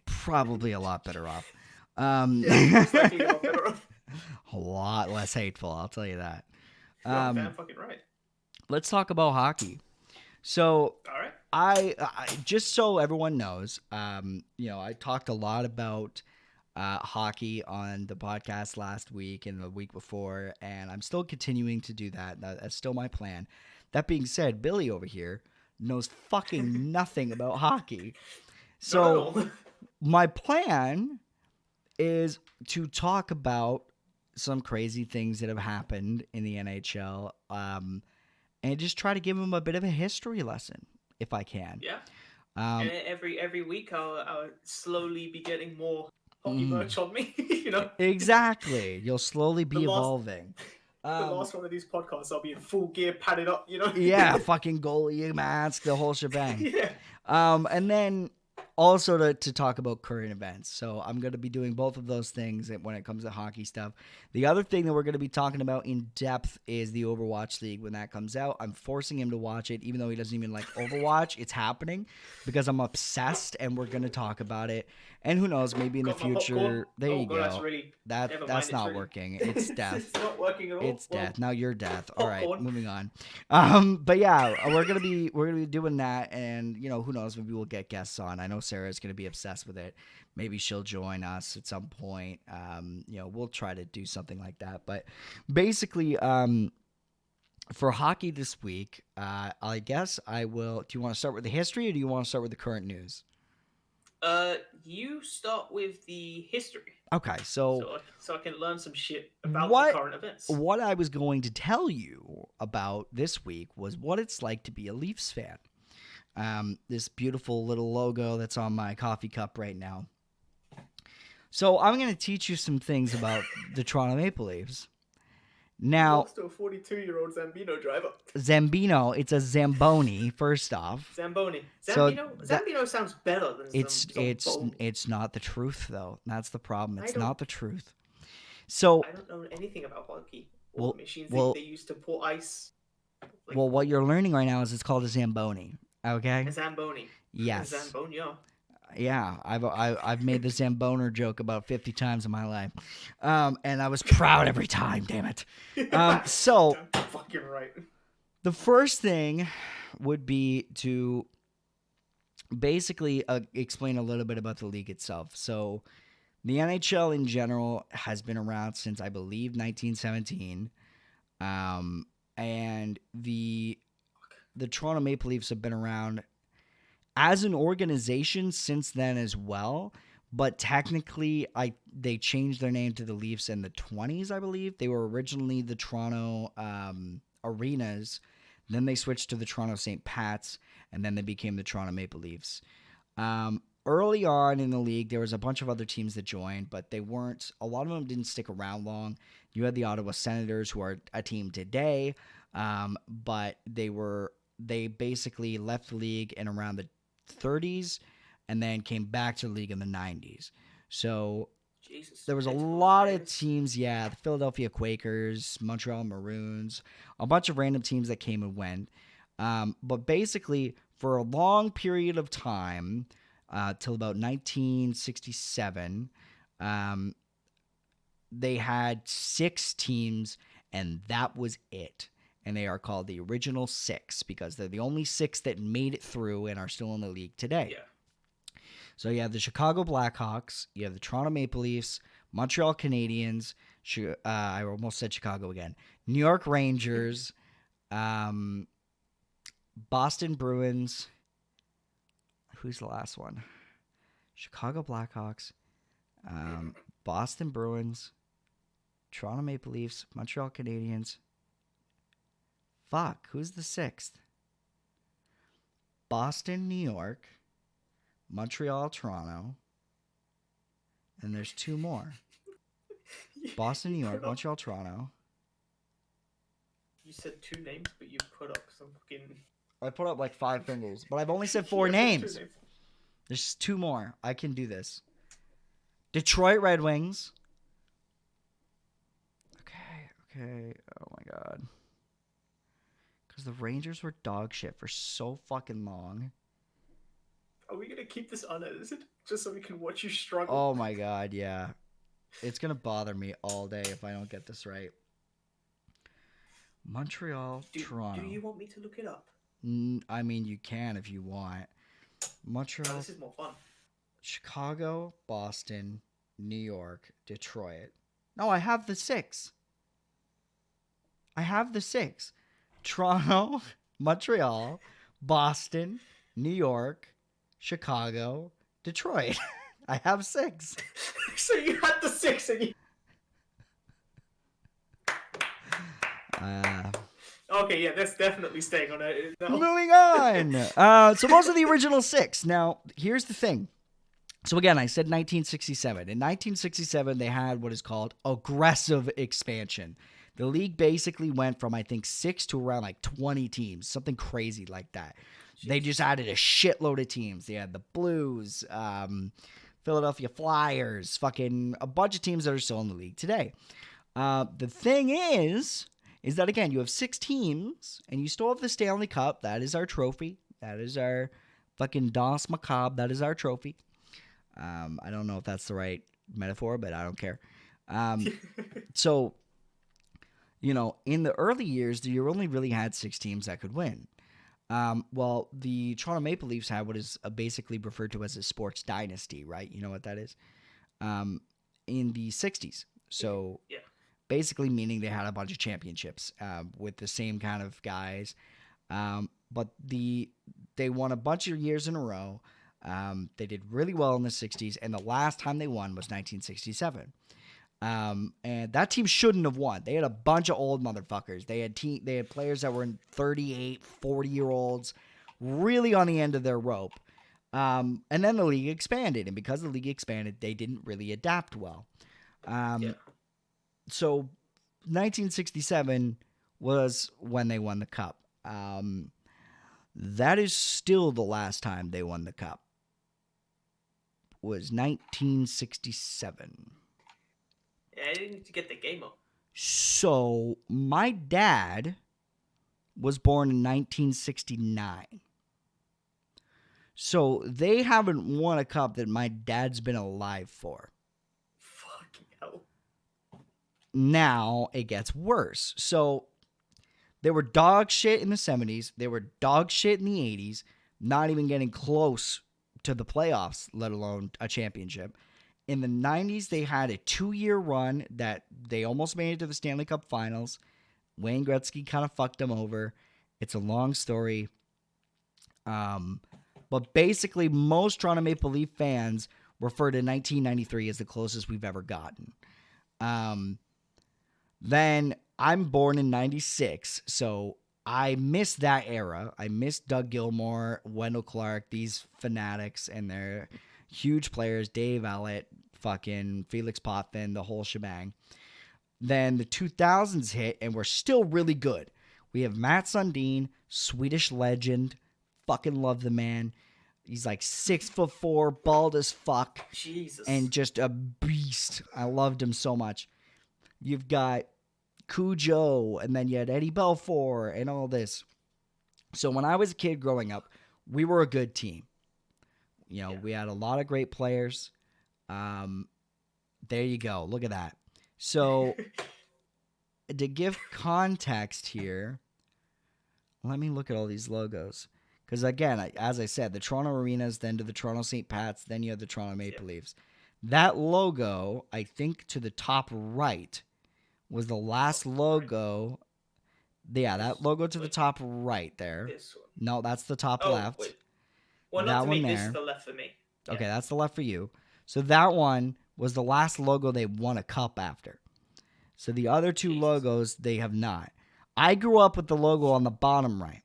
Probably a lot better off. Exactly a lot better off. A lot less hateful, I'll tell you that. Damn fucking right. Let's talk about hockey. So, all right. I just so everyone knows, you know, I talked a lot about hockey on the podcast last week and the week before, and I'm still continuing to do that. That's still my plan. That being said, Billy over here knows fucking nothing about hockey. So, my plan is to talk about some crazy things that have happened in the NHL, and just try to give him a bit of a history lesson, if I can. Yeah. And every week I'll slowly be getting more hockey merch on me, you know? Exactly. You'll slowly be evolving. The last one of these podcasts, I'll be in full gear, padded up, you know? Yeah, fucking goalie mask, the whole shebang. Yeah. And then also to talk about current events. So I'm going to be doing both of those things when it comes to hockey stuff. The other thing that we're going to be talking about in depth is the Overwatch League when that comes out. I'm forcing him to watch it, even though he doesn't even like Overwatch. It's happening because I'm obsessed, and we're going to talk about it. And who knows, maybe in the future. There you go. That's not working. It's death. It's not working at all. It's death. Now you're death. All right, moving on. But yeah, we're gonna be doing that, and you know, who knows, maybe we'll get guests on. I know Sarah's gonna be obsessed with it. Maybe she'll join us at some point. You know, we'll try to do something like that. But basically, for hockey this week, I guess I will. Do you want to start with the history, or do you want to start with the current news? You start with the history, Okay, so so I can learn some shit about the what current events. what I was going to tell you about this week was what it's like to be a Leafs fan. This beautiful little logo that's on my coffee cup right now. So I'm going to teach you some things about the Toronto Maple Leafs. Now, Lost to a 42-year-old Zambino driver. Zambino, it's a Zamboni, first off. Zamboni. So Zambino sounds better than Zamboni. it's not the truth though. That's the problem. It's don't- not the truth. So I don't know anything about hockey or Well- the machines well- they use to pour ice. Like, well, what you're learning right now is it's called a Zamboni. Okay. a Zamboni. Yes. Zamboni, yeah. Yeah, I've made the Zamboner joke about 50 times in my life, and I was proud every time. Damn it. So Fucking right. the first thing would be to basically explain a little bit about the league itself. So the NHL in general has been around since I believe 1917, and the Toronto Maple Leafs have been around as an organization since then as well, but technically they changed their name to the Leafs in the 20s, I believe. They were originally the Toronto Arenas, then they switched to the Toronto St. Pats, and then they became the Toronto Maple Leafs. Early on in the league, there was a bunch of other teams that joined, but a lot of them didn't stick around long. You had the Ottawa Senators, who are a team today, but they basically left the league in around the 30s and then came back to the league in the 90s. So Jesus, there was a lot of teams, the Philadelphia Quakers, Montreal Maroons, a bunch of random teams that came and went. But basically, for a long period of time, till about 1967, they had 6 teams, and that was it. And they are called the Original Six because they're the only 6 that made it through and are still in the league today. Yeah. So you have the Chicago Blackhawks, you have the Toronto Maple Leafs, Montreal Canadiens, I almost said Chicago again, New York Rangers, Boston Bruins. Who's the last one? Chicago Blackhawks, Boston Bruins, Toronto Maple Leafs, Montreal Canadiens. Fuck, who's the 6th? Boston, New York, Montreal, Toronto, and there's 2 more. Boston, New York, Montreal, Toronto. You said 2 names, but you put up some fucking... I put up like 5 fingers, but I've only said 4 names. There's 2 more. I can do this. Detroit Red Wings. Okay. Oh my god. Because the Rangers were dog shit for so fucking long. Are we gonna keep this unedited just so we can watch you struggle? Oh my god, yeah. It's gonna bother me all day if I don't get this right. Montreal, Toronto. Do you want me to look it up? I mean, you can if you want. Montreal. Oh, this is more fun. Chicago, Boston, New York, Detroit. No, I have the 6. Toronto, Montreal, Boston, New York, Chicago, Detroit. I have 6. So you had the 6 and you... Okay, yeah, that's definitely staying on it. No. Moving on. So those are the original 6. Now, here's the thing. So again, I said 1967. In 1967, they had what is called aggressive expansion. The league basically went from, I think, 6 to around like 20 teams, something crazy like that. Jeez. They just added a shitload of teams. They had the Blues, Philadelphia Flyers, fucking a bunch of teams that are still in the league today. The thing is that, again, you have 6 teams, and you still have the Stanley Cup. That is our trophy. That is our fucking Danse Macabre. That is our trophy. I don't know if that's the right metaphor, but I don't care. So, you know, in the early years, you only really had 6 teams that could win. Well, the Toronto Maple Leafs had what is basically referred to as a sports dynasty, right? You know what that is? In the 60s. So, yeah. Basically meaning they had a bunch of championships with the same kind of guys. But they won a bunch of years in a row. They did really well in the 60s, and the last time they won was 1967. And that team shouldn't have won. They had a bunch of old motherfuckers. They had players that were in 38, 40-year-olds, really on the end of their rope. And then the league expanded, and because the league expanded, they didn't really adapt well. So 1967 was when they won the cup. That is still the last time they won the cup. Was 1967. Yeah, I didn't need to get the game up. So my dad was born in 1969. So they haven't won a cup that my dad's been alive for. Fucking hell. Now it gets worse. So they were dog shit in the 70s. They were dog shit in the 80s. Not even getting close to the playoffs, let alone a championship. In the 90s, they had a 2-year run that they almost made it to the Stanley Cup Finals. Wayne Gretzky kind of fucked them over. It's a long story. But basically, most Toronto Maple Leaf fans refer to 1993 as the closest we've ever gotten. Then I'm born in 96, so I missed that era. I missed Doug Gilmour, Wendell Clark, these fanatics, and their huge players, Dave Ellett, fucking Felix Potvin, the whole shebang. Then the 2000s hit, and we're still really good. We have Matt Sundin, Swedish legend. Fucking love the man. He's like 6'4", bald as fuck. Jesus. And just a beast. I loved him so much. You've got Cujo, and then you had Eddie Belfour, and all this. So when I was a kid growing up, we were a good team. You know, we had a lot of great players. There you go. Look at that. So to give context here, let me look at all these logos. Because again, as I said, the Toronto Arenas, then to the Toronto St. Pat's, then you have the Toronto Maple Leafs. That logo, I think to the top right, was the last logo. Yeah, that logo to the top right there. This one. No, that's the top left. Wait. Well, not that to one make there. this the left for me. Yeah. Okay, that's the left for you. So that one was the last logo they won a cup after. So the other two logos, they have not. I grew up with the logo on the bottom right.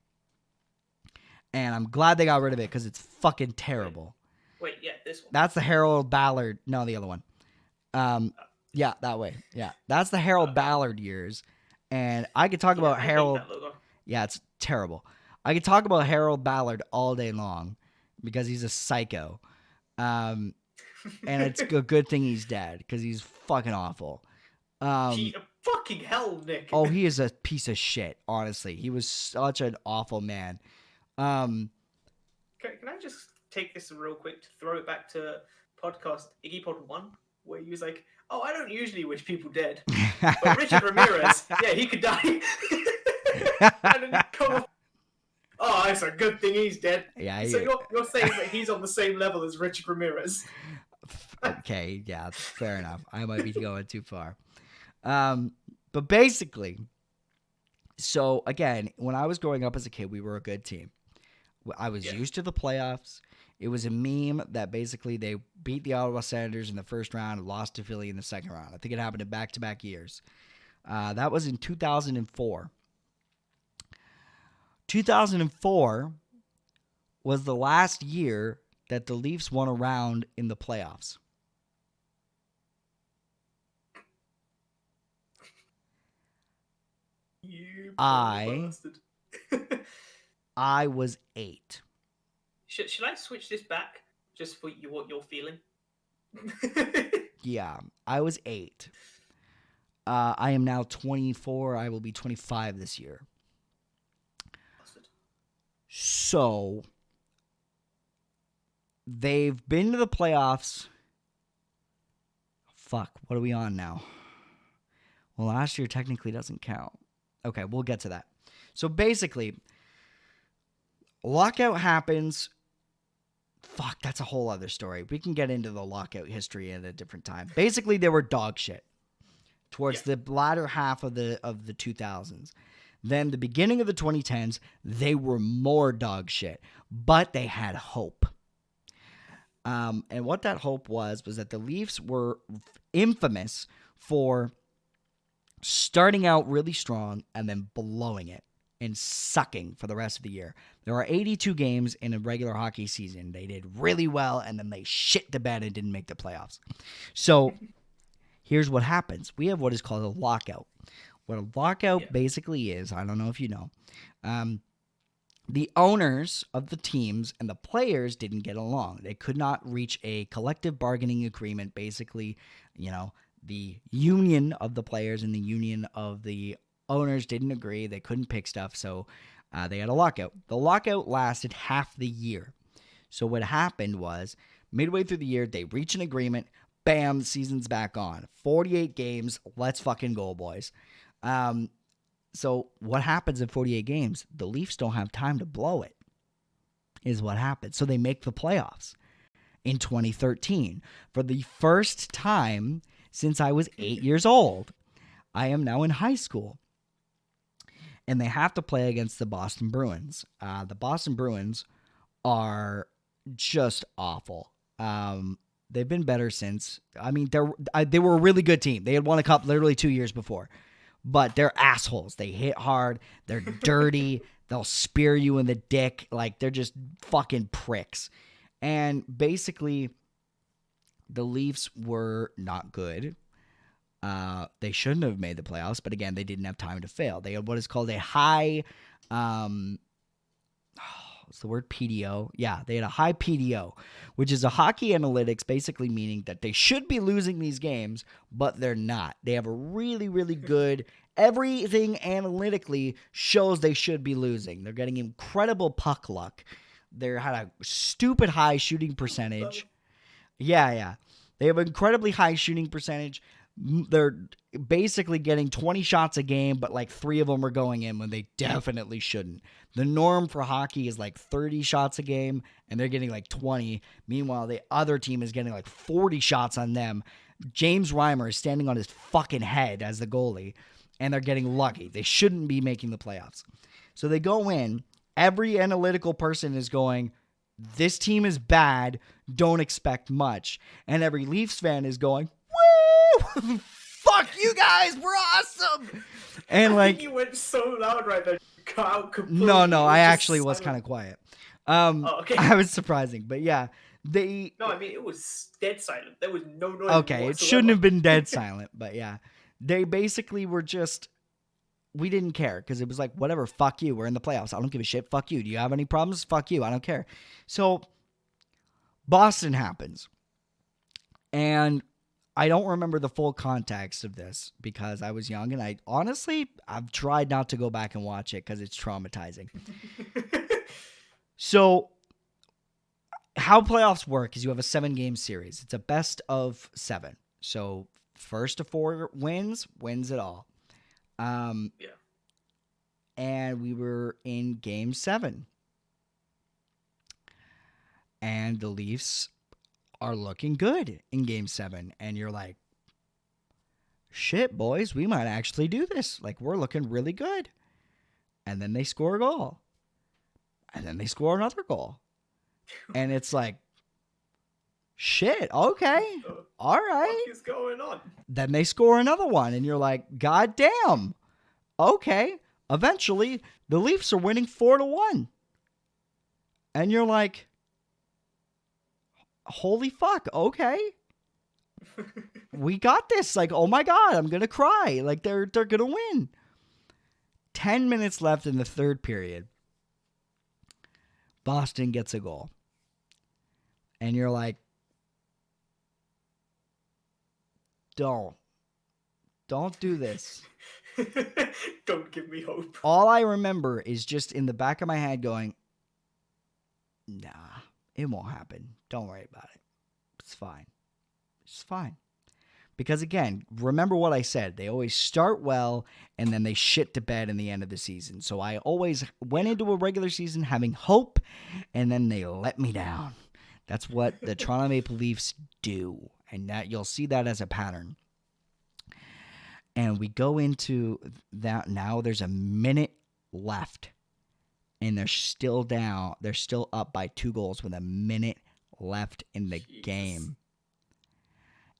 And I'm glad they got rid of it because it's fucking terrible. Wait, yeah, this one. That's the Harold Ballard. No, the other one. Yeah, that way. Yeah, that's the Harold Ballard years. And I could talk about Harold. That logo. Yeah, it's terrible. I could talk about Harold Ballard all day long because he's a psycho. And it's a good thing he's dead because he's fucking awful. Fucking hell, Nick. Oh, he is a piece of shit, honestly. He was such an awful man. Can I just take this real quick to throw it back to podcast Iggy Pod 1, where he was like, oh, I don't usually wish people dead. But Richard Ramirez, yeah, he could die. And then come on. Oh, it's a good thing he's dead. Yeah. So you're saying that he's on the same level as Richard Ramirez? Okay, yeah, fair enough. I might be going too far. But basically, so again, when I was growing up as a kid, we were a good team. I was used to the playoffs. It was a meme that basically they beat the Ottawa Senators in the first round and lost to Philly in the second round. I think it happened in back-to-back years. That was in 2004. 2004 was the last year that the Leafs won a round in the playoffs. You I was 8. Should I switch this back just for you, what you're feeling? Yeah, I was 8. I am now 24. I will be 25 this year. So, they've been to the playoffs. Fuck, what are we on now? Well, last year technically doesn't count. Okay, we'll get to that. So basically, lockout happens. Fuck, that's a whole other story. We can get into the lockout history at a different time. Basically, they were dog shit towards the latter half of the 2000s. Then the beginning of the 2010s, they were more dog shit, but they had hope. And what that hope was that the Leafs were infamous for starting out really strong and then blowing it and sucking for the rest of the year. There are 82 games in a regular hockey season. They did really well, and then they shit the bed and didn't make the playoffs. So here's what happens. We have what is called a lockout. What a lockout basically is, I don't know if you know, the owners of the teams and the players didn't get along. They could not reach a collective bargaining agreement. Basically, the union of the players and the union of the owners didn't agree. They couldn't pick stuff, so they had a lockout. The lockout lasted half the year. So what happened was, midway through the year, they reach an agreement. Bam, the season's back on. 48 games. Let's fucking go, boys. So what happens in 48 games? The Leafs don't have time to blow it, is what happens. So they make the playoffs in 2013. For the first time since I was 8 years old. I am now in high school. And they have to play against the Boston Bruins. The Boston Bruins are just awful. They've been better since. I mean, they were a really good team. They had won a cup literally 2 years before. But they're assholes. They hit hard. They're dirty. They'll spear you in the dick. Like, they're just fucking pricks. And basically, the Leafs were not good. They shouldn't have made the playoffs, but again, they didn't have time to fail. They had what is called a high, what's the word, PDO? Yeah, they had a high PDO, which is a hockey analytics, basically meaning that they should be losing these games, but they're not. They have a really, really good, everything analytically shows they should be losing. They're getting incredible puck luck. They had a stupid high shooting percentage. Yeah. They have an incredibly high shooting percentage. They're basically getting 20 shots a game, but like 3 of them are going in when they definitely shouldn't. The norm for hockey is like 30 shots a game, and they're getting like 20. Meanwhile, the other team is getting like 40 shots on them. James Reimer is standing on his fucking head as the goalie, and they're getting lucky. They shouldn't be making the playoffs. So they go in. Every analytical person is going, this team is bad. Don't expect much. And every Leafs fan is going, woo! Fuck you guys. We're awesome. And like, you went so loud right there. No, I actually was kind of quiet. Okay. I was surprising, but yeah, they. No, I mean it was dead silent. There was no noise. Okay, it shouldn't have been dead silent, but yeah, they basically were just. We didn't care because it was like, whatever, fuck you. We're in the playoffs. I don't give a shit. Fuck you. Do you have any problems? Fuck you. I don't care. So Boston happens. And I don't remember the full context of this because I was young. And I've tried not to go back and watch it because it's traumatizing. So how playoffs work is you have a 7-game series. It's a best of 7. So first to 4 wins it all. Yeah. And we were in game 7. And the Leafs are looking good in game 7. And you're like, shit, boys, we might actually do this. Like, we're looking really good. And then they score a goal. And then they score another goal. And it's like, shit, okay. All right. What is going on? Then they score another one, and you're like, God damn. Okay. Eventually, the Leafs are winning 4-1. And you're like, holy fuck, okay. We got this. Like, oh my God, I'm going to cry. Like, they're going to win. 10 minutes left in the third period. Boston gets a goal. And you're like, Don't do this. Don't give me hope. All I remember is just in the back of my head going, nah, it won't happen. Don't worry about it. It's fine. It's fine. Because again, remember what I said. They always start well and then they shit to bed in the end of the season. So I always went into a regular season having hope and then they let me down. That's what the Toronto Maple Leafs do. And that you'll see that as a pattern. And we go into that now. There's a minute left. And they're still down. They're still up by 2 goals with a minute left in the Jesus. game.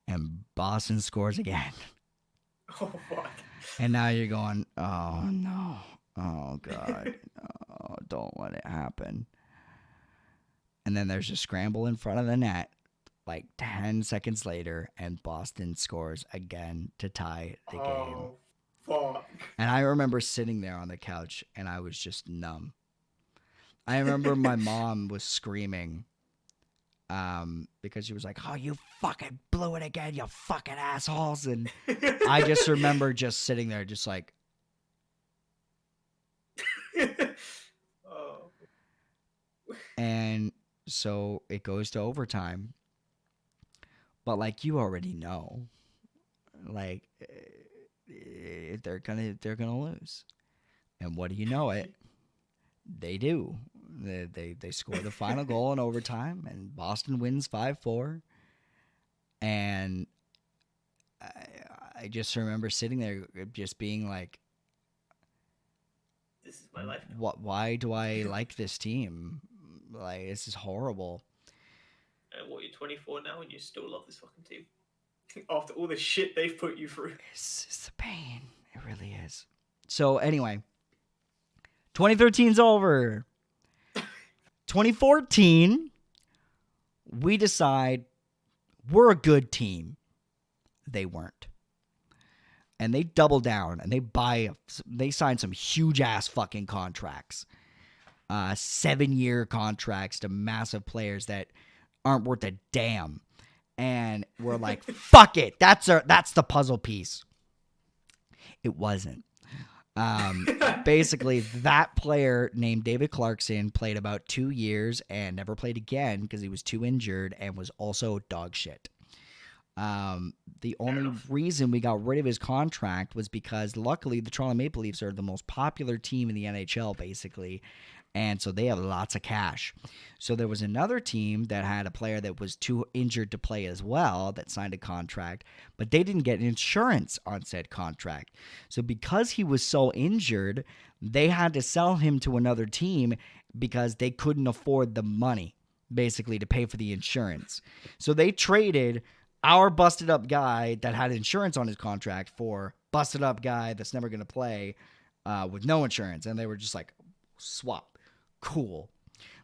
And Boston scores again. Oh, fuck. And now you're going, oh, no. Oh, God. Oh, don't let it happen. And then there's a scramble in front of the net, like 10 seconds later, and Boston scores again to tie the game. Fuck. And I remember sitting there on the couch, and I was just numb. I remember my mom was screaming because she was like, oh, you fucking blew it again, you fucking assholes. And I just remember just sitting there just like, Oh. and so it goes to overtime. But like you already know, like they're gonna lose. And what do you know it? They do. They score the final goal in overtime, and Boston wins 5-4. And I just remember sitting there just being like, This is my life now. Why do I like this team? Like, this is horrible. What, you're 24 now and you still love this fucking team? After all the shit they've put you through. It's the pain. It really is. So anyway, 2013's over. 2014, we decide we're a good team. They weren't. And they double down and they sign some huge ass fucking contracts. 7-year contracts to massive players that aren't worth a damn. And we're like, fuck it. That's the puzzle piece. It wasn't. Basically, that player named David Clarkson played about 2 years and never played again because he was too injured and was also dog shit. The only reason we got rid of his contract was because luckily the Toronto Maple Leafs are the most popular team in the NHL, basically. And so they have lots of cash. So there was another team that had a player that was too injured to play as well that signed a contract, but they didn't get insurance on said contract. So because he was so injured, they had to sell him to another team because they couldn't afford the money, basically, to pay for the insurance. So they traded our busted up guy that had insurance on his contract for busted up guy that's never going to play with no insurance. And they were just like, swap. Cool.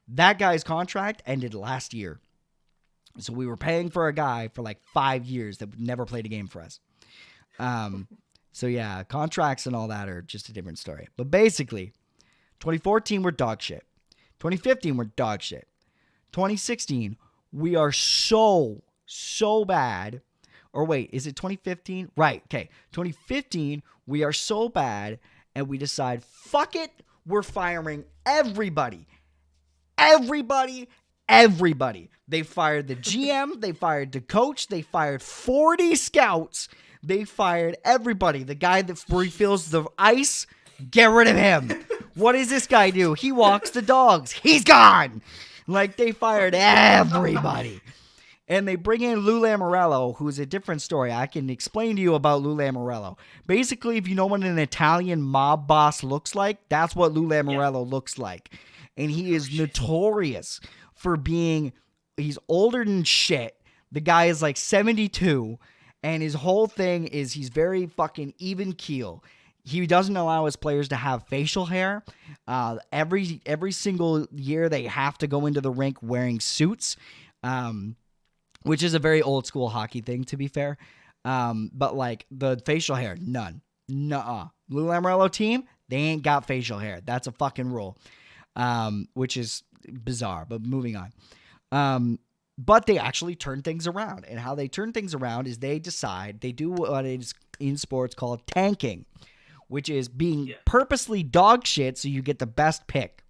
That guy's contract ended last year. So we were paying for a guy for like 5 years that never played a game for us. So yeah, contracts and all that are just a different story. But basically, 2014, we're dog shit. 2015, we're dog shit. 2016, we are so bad. Or wait, is it 2015? Right, okay. 2015, we are so bad, and we decide, fuck it, we're firing everybody. Everybody. They fired the GM. They fired the coach. They fired 40 scouts. They fired everybody. The guy that refills the ice, get rid of him. What does this guy do? He walks the dogs. He's gone. Like, they fired everybody. And they bring in Lou Lamoriello, who's a different story. I can explain to you about Lou Lamoriello. Basically, if you know what an Italian mob boss looks like, that's what Lou Lamoriello looks like. And he is notorious for being, he's older than shit. The guy is like 72, and his whole thing is he's very fucking even keel. He doesn't allow his players to have facial hair. Every single year they have to go into the rink wearing suits. Which is a very old school hockey thing, to be fair. But like the facial hair, none. Nuh-uh. Lou Lamoriello team, they ain't got facial hair. That's a fucking rule. Which is bizarre, but moving on. But they actually turn things around. And how they turn things around is they do what is in sports called tanking, which is being purposely dog shit so you get the best pick.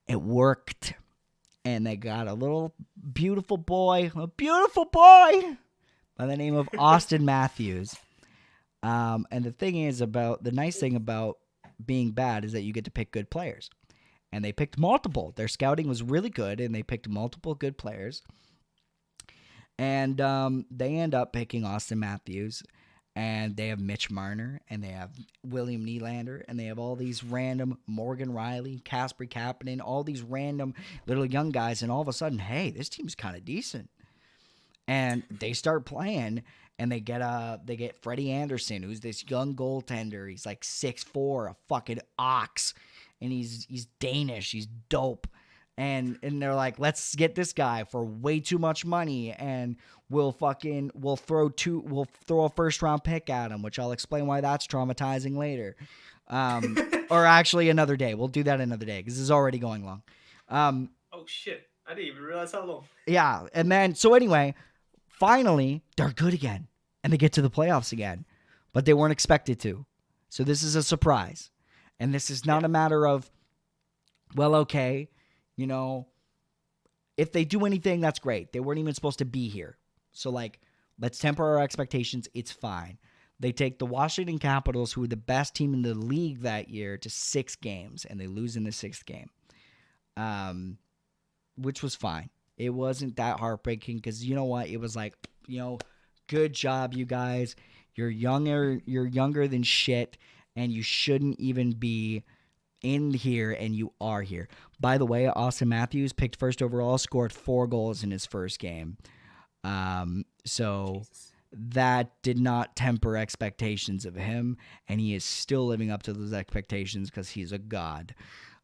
It worked. And they got a beautiful boy by the name of Austin Matthews. And the nice thing about being bad is that you get to pick good players. And they picked multiple. Their scouting was really good, and they picked multiple good players. And they end up picking Austin Matthews. and they have Mitch Marner, and they have William Nylander, and they have all these random Morgan Riley, Casper Kapanen, all these random little young guys, and all of a sudden, hey, this team's kind of decent. And they start playing, and they get Freddie Anderson, who's this young goaltender. He's like 6'4", a fucking ox, and he's Danish. He's dope. And they're like, let's get this guy for way too much money, and we'll throw a first round pick at him, which I'll explain why that's traumatizing later. Or actually another day. We'll do that another day because this is already going long. Oh shit. I didn't even realize how long. Yeah. And then, so anyway, finally they're good again and they get to the playoffs again, but they weren't expected to. So this is a surprise. And this is not a matter of, well, okay, you know, if they do anything, that's great. They weren't even supposed to be here. So, like, let's temper our expectations. It's fine. They take the Washington Capitals, who were the best team in the league that year, to 6 games, and they lose in the 6th game, which was fine. It wasn't that heartbreaking because, you know what? It was like, you know, good job, you guys. You're younger than shit, and you shouldn't even be in here, and you are here. By the way, Austin Matthews, picked first overall, scored 4 goals in his first game. So Jesus. That did not temper expectations of him, and he is still living up to those expectations because he's a god.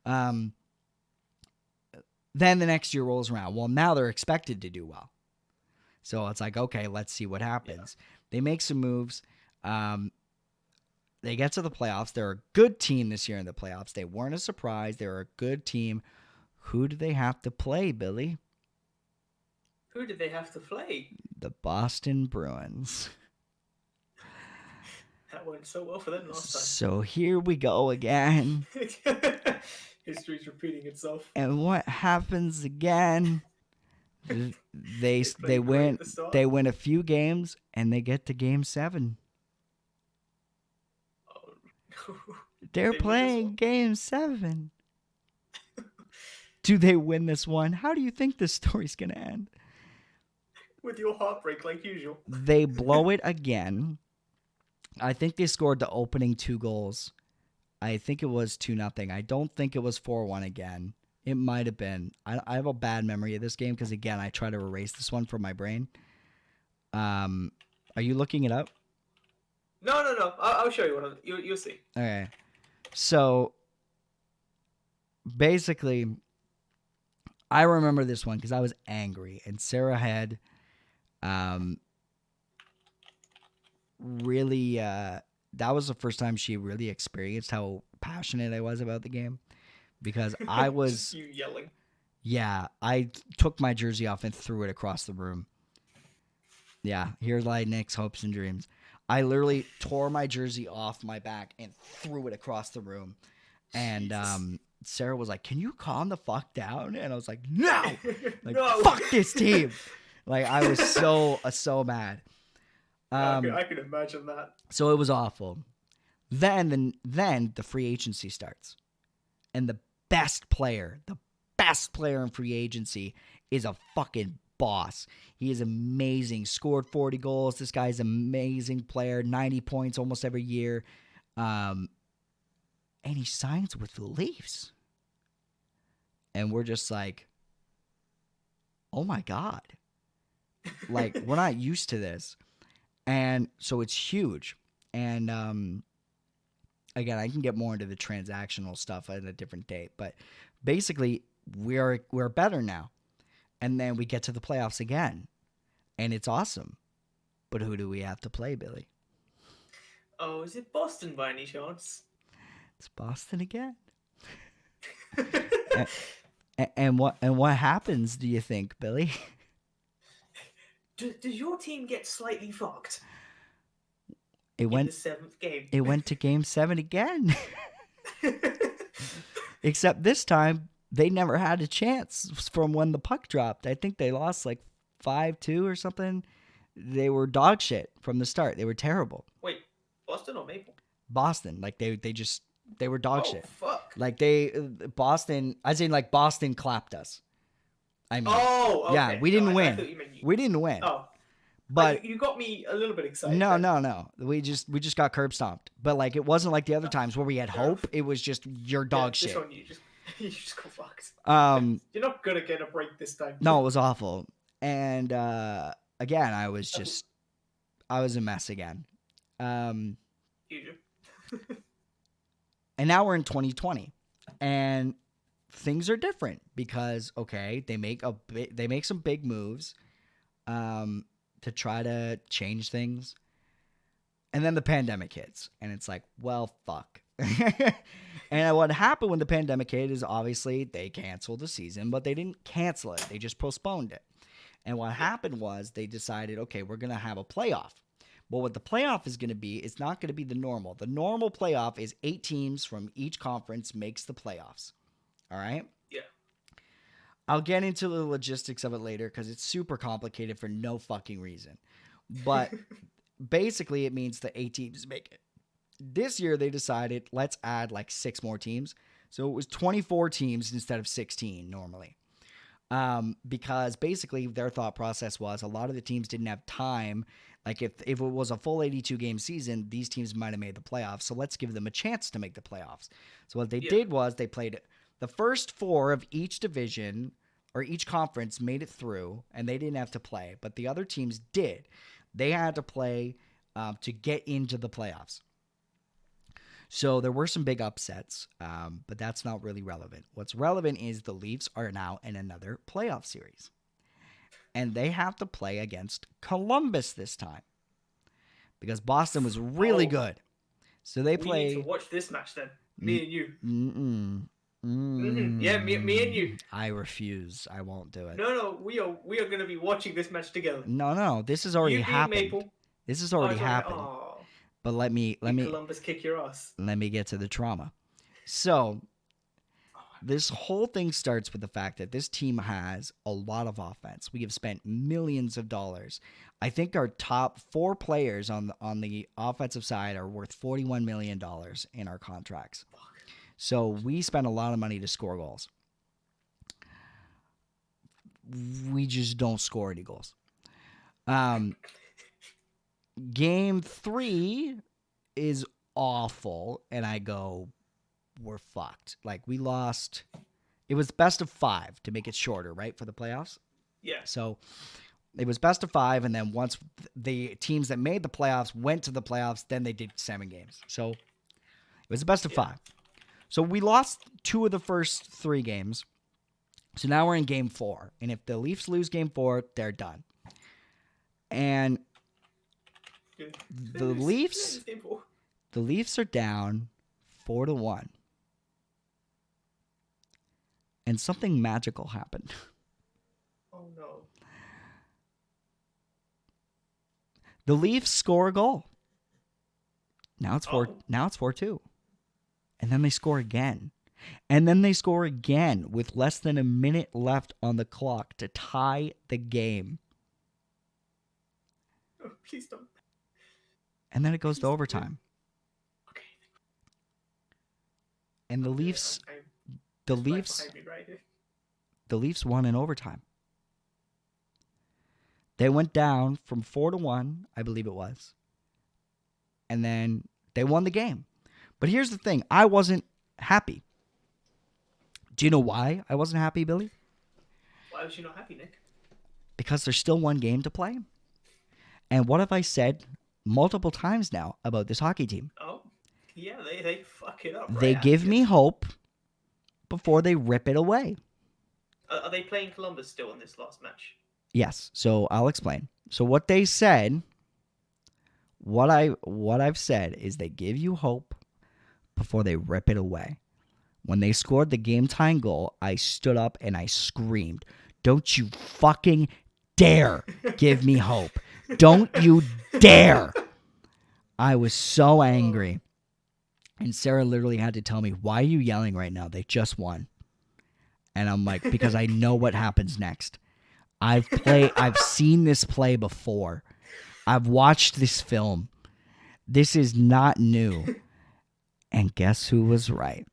Then the next year rolls around. Well, now they're expected to do well. So it's like, okay, let's see what happens. Yeah. They make some moves. They get to the playoffs. They're a good team this year in the playoffs. They weren't a surprise. They're a good team. Who do they have to play, Billy? Who did they have to play? The Boston Bruins. That went so well for them last time. So here we go again. History's repeating itself. And what happens again? They win a few games and they get to game 7. They're playing game 7. Do they win this one? How do you think this story's going to end? With your heartbreak like usual. They blow it again. I think they scored the opening 2 goals. I think it was 2-0. I don't think it was 4-1 again. It might have been. I have a bad memory of this game because, again, I try to erase this one from my brain. Are you looking it up? No. I'll show you you'll see. Okay. So, basically, I remember this one because I was angry. And Sarah had really... that was the first time she really experienced how passionate I was about the game. Because I was... Just you yelling. Yeah, I took my jersey off and threw it across the room. Yeah, here lie Nick's hopes and dreams. I literally tore my jersey off my back and threw it across the room. And Sarah was like, "Can you calm the fuck down?" And I was like, "No! Like, no. Fuck this team!" Like, I was so mad. I can imagine that. So it was awful. Then the free agency starts. And the best player in free agency is a fucking boss. He is amazing. Scored 40 goals. This guy's an amazing player. 90 points almost every year. And he signs with the Leafs. And we're just like, oh my God. Like, we're not used to this. And so it's huge. And again, I can get more into the transactional stuff at a different date. But basically, we're better now. And then we get to the playoffs again. And it's awesome. But who do we have to play, Billy? Oh, is it Boston by any chance? It's Boston again. and what happens, do you think, Billy? Does your team get slightly fucked? In the 7th game. It went to game 7 again. Except this time, they never had a chance from when the puck dropped. I think they lost like 5-2 or something. They were dog shit from the start. They were terrible. Wait, Boston or Maple? Boston. Like they were dog shit. Oh, fuck. Like Boston, as in like Boston clapped us. I mean, okay. Yeah, we didn't win. I thought you meant We didn't win. Oh. But you got me a little bit excited. no. We just got curb stomped. But like it wasn't like the other times where we had hope. It was just your dog shit. This one you just got fucked. You're not gonna get a break this time. No, it was awful. And again, I was a mess again. And now we're in 2020, and things are different because they make some big moves to try to change things, and then the pandemic hits, and it's like, well, fuck. And what happened when the pandemic hit is obviously they canceled the season, but they didn't cancel it; they just postponed it. And what happened was they decided, okay, we're gonna have a playoff. But what the playoff is going to be, it's not going to be the normal. The normal playoff is 8 teams from each conference makes the playoffs. All right? Yeah. I'll get into the logistics of it later because it's super complicated for no fucking reason. But basically, it means the 8 teams make it. This year, they decided, let's add like 6 more teams. So it was 24 teams instead of 16 normally. Because basically their thought process was a lot of the teams didn't have time. Like if it was a full 82 game season, these teams might have made the playoffs. So let's give them a chance to make the playoffs. So what they did was they played the first 4 of each division or each conference made it through, and they didn't have to play, but the other teams did. They had to play to get into the playoffs. So there were some big upsets, but that's not really relevant. What's relevant is the Leafs are now in another playoff series. And they have to play against Columbus this time. Because Boston was really good. So they play... We need to watch this match then. Me and you. Mm-mm. Yeah, me and you. I refuse. I won't do it. No, we are going to be watching this match together. No, this has already happened. Maple. This has already happened. But let me Columbus kick your ass. Let me get to the trauma. So this whole thing starts with the fact that this team has a lot of offense. We have spent millions of dollars. I think our top 4 players on the offensive side are worth $41 million in our contracts. So we spend a lot of money to score goals. We just don't score any goals. Game 3 is awful, and I go, we're fucked. Like, we lost. It was best of 5 to make it shorter, right, for the playoffs? Yeah. So it was best of 5, and then once the teams that made the playoffs went to the playoffs, then they did 7 games. So it was a best of 5. So we lost 2 of the first 3 games. So now we're in game 4. And if the Leafs lose game 4, they're done. And the Leafs are down 4-1. And something magical happened. Oh no. The Leafs score a goal. Now it's 4-2. And then they score again. And then they score again with less than a minute left on the clock to tie the game. Oh, please don't. And then it goes to overtime. Okay. And the Leafs won in overtime. They went down from 4-1, I believe it was. And then they won the game. But here's the thing. I wasn't happy. Do you know why I wasn't happy, Billy? Why was you not happy, Nick? Because there's still one game to play. And what have I said multiple times now about this hockey team? Oh, yeah, they fuck it up. They give me hope before they rip it away. Are they playing Columbus still in this last match? Yes, so I'll explain. So what they said, what I've said is they give you hope before they rip it away. When they scored the game-tying goal, I stood up and I screamed, "Don't you fucking dare give me hope. Don't you dare." I was so angry. And Sarah literally had to tell me, "Why are you yelling right now? They just won." And I'm like, because I know what happens next. I've seen this play before. I've watched this film. This is not new. And guess who was right?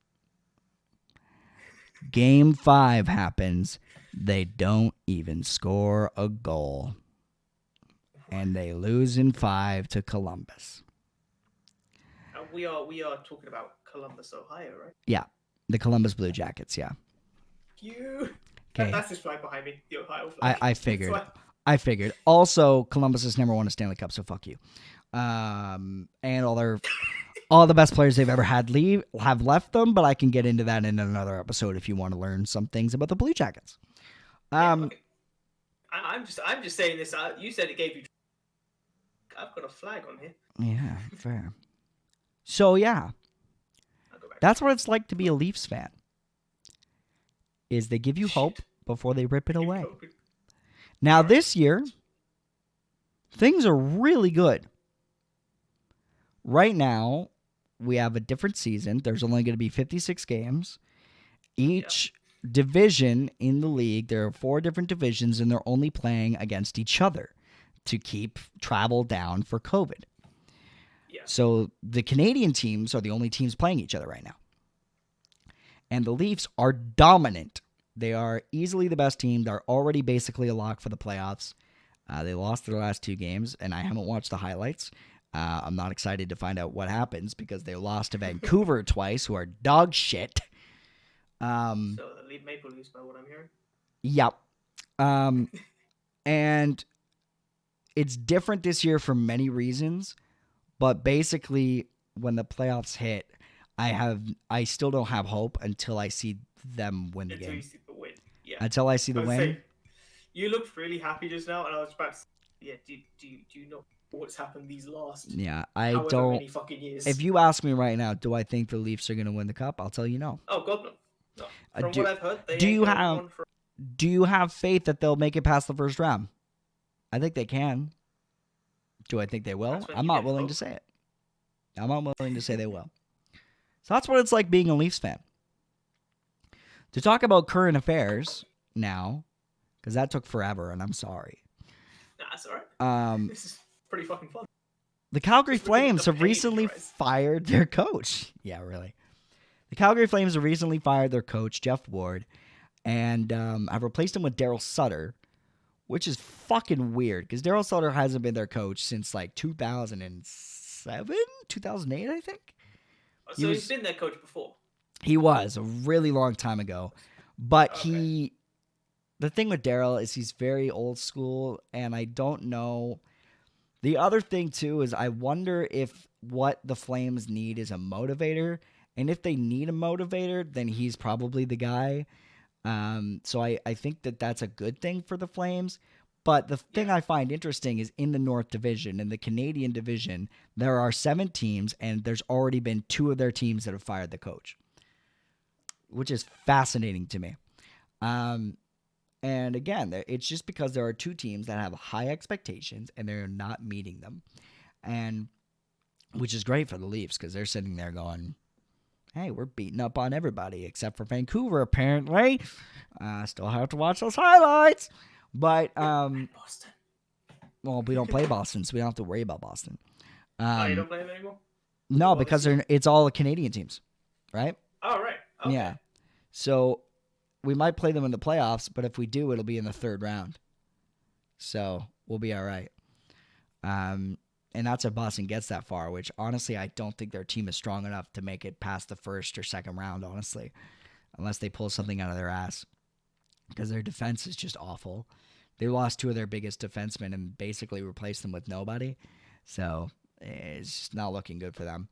Game 5 happens. They don't even score a goal. and they lose in 5 to Columbus. We are talking about Columbus, Ohio, right? Yeah, the Columbus Blue Jackets. Yeah. Okay. That's his flag behind me, the Ohio flag. I figured. Also, Columbus has never won a Stanley Cup, so fuck you. And all the best players they've ever had have left them, but I can get into that in another episode if you want to learn some things about the Blue Jackets. Okay. I'm just saying this. You said it gave you. I've got a flag on here. Yeah, fair. So yeah, that's what it's like to be a Leafs fan. Is they give you hope before they rip it away. Now this year, things are really good. Right now, we have a different season. There's only going to be 56 games. Each division in the league, there are 4 different divisions, and they're only playing against each other to keep travel down for COVID. Yeah. So the Canadian teams are the only teams playing each other right now. And the Leafs are dominant. They are easily the best team. They're already basically a lock for the playoffs. They lost their last 2 games, and I haven't watched the highlights. I'm not excited to find out what happens because they lost to Vancouver twice, who are dog shit. So the lead Maple Leafs, by what I'm hearing. Yep. And it's different this year for many reasons, but basically when the playoffs hit, I still don't have hope until I see them win the game. Until you see the win. Yeah. Until I see the win. Saying, you looked really happy just now, and I was about to say, yeah, do you know what's happened these last many fucking years? If you ask me right now, do I think the Leafs are going to win the cup? I'll tell you no. Oh, God, no. From what I've heard, they do you have faith that they'll make it past the first round? I think they can. Do I think they will? I'm not willing to say it. I'm not willing to say they will. So that's what it's like being a Leafs fan. To talk about current affairs now, because that took forever, and I'm sorry. Nah, that's all right. This is pretty fucking fun. The Calgary Flames have recently fired their coach. Yeah, really. The Calgary Flames have recently fired their coach, Jeff Ward, and have replaced him with Daryl Sutter, which is fucking weird because Daryl Sutter hasn't been their coach since like 2007, 2008, I think. So he's been their coach before. He was a really long time ago, but the thing with Daryl is he's very old school, and I don't know. The other thing too is I wonder if what the Flames need is a motivator, and if they need a motivator, then he's probably the guy. So I think that that's a good thing for the Flames. But the thing I find interesting is in the North Division, in the Canadian Division, there are 7 teams, and there's already been 2 of their teams that have fired the coach, which is fascinating to me. And again, it's just because there are 2 teams that have high expectations, and they're not meeting them, and which is great for the Leafs because they're sitting there going, hey, we're beating up on everybody except for Vancouver, apparently. Still have to watch those highlights. But, Boston. Well, we don't play Boston, so we don't have to worry about Boston. You don't play them anymore? No, because it's all Canadian teams, right? Oh, right. Okay. Yeah. So we might play them in the playoffs, but if we do, it'll be in the 3rd round. So we'll be all right. And that's if Boston gets that far, which honestly, I don't think their team is strong enough to make it past the 1st or 2nd round, honestly, unless they pull something out of their ass, because their defense is just awful. They lost 2 of their biggest defensemen and basically replaced them with nobody. So it's just not looking good for them.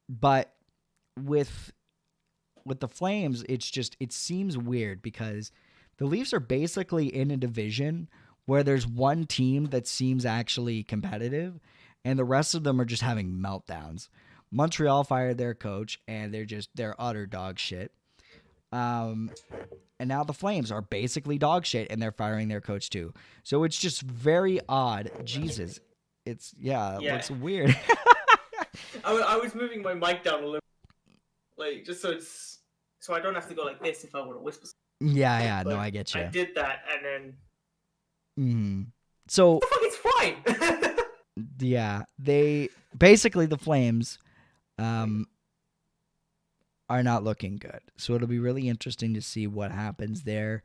But with the Flames, it seems weird because the Leafs are basically in a division where there's one team that seems actually competitive, and the rest of them are just having meltdowns. Montreal fired their coach, and they're utter dog shit. And now the Flames are basically dog shit, and they're firing their coach too. So it's just very odd. Jesus, it looks weird. I was moving my mic down a little, like just so I don't have to go like this if I want to whisper. Yeah, no, I get you. I did that, and then. So. What the fuck? It's fine. Yeah, the Flames, are not looking good. So it'll be really interesting to see what happens there.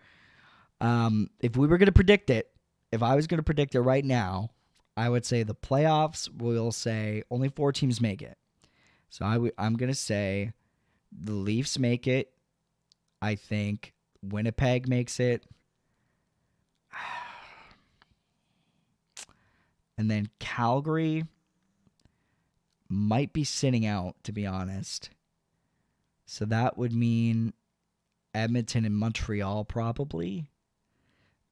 If we were going to predict it, if I was going to predict it right now, I would say the playoffs will say only 4 teams make it. So I'm going to say the Leafs make it. I think Winnipeg makes it. And then Calgary might be sitting out, to be honest. So that would mean Edmonton and Montreal probably.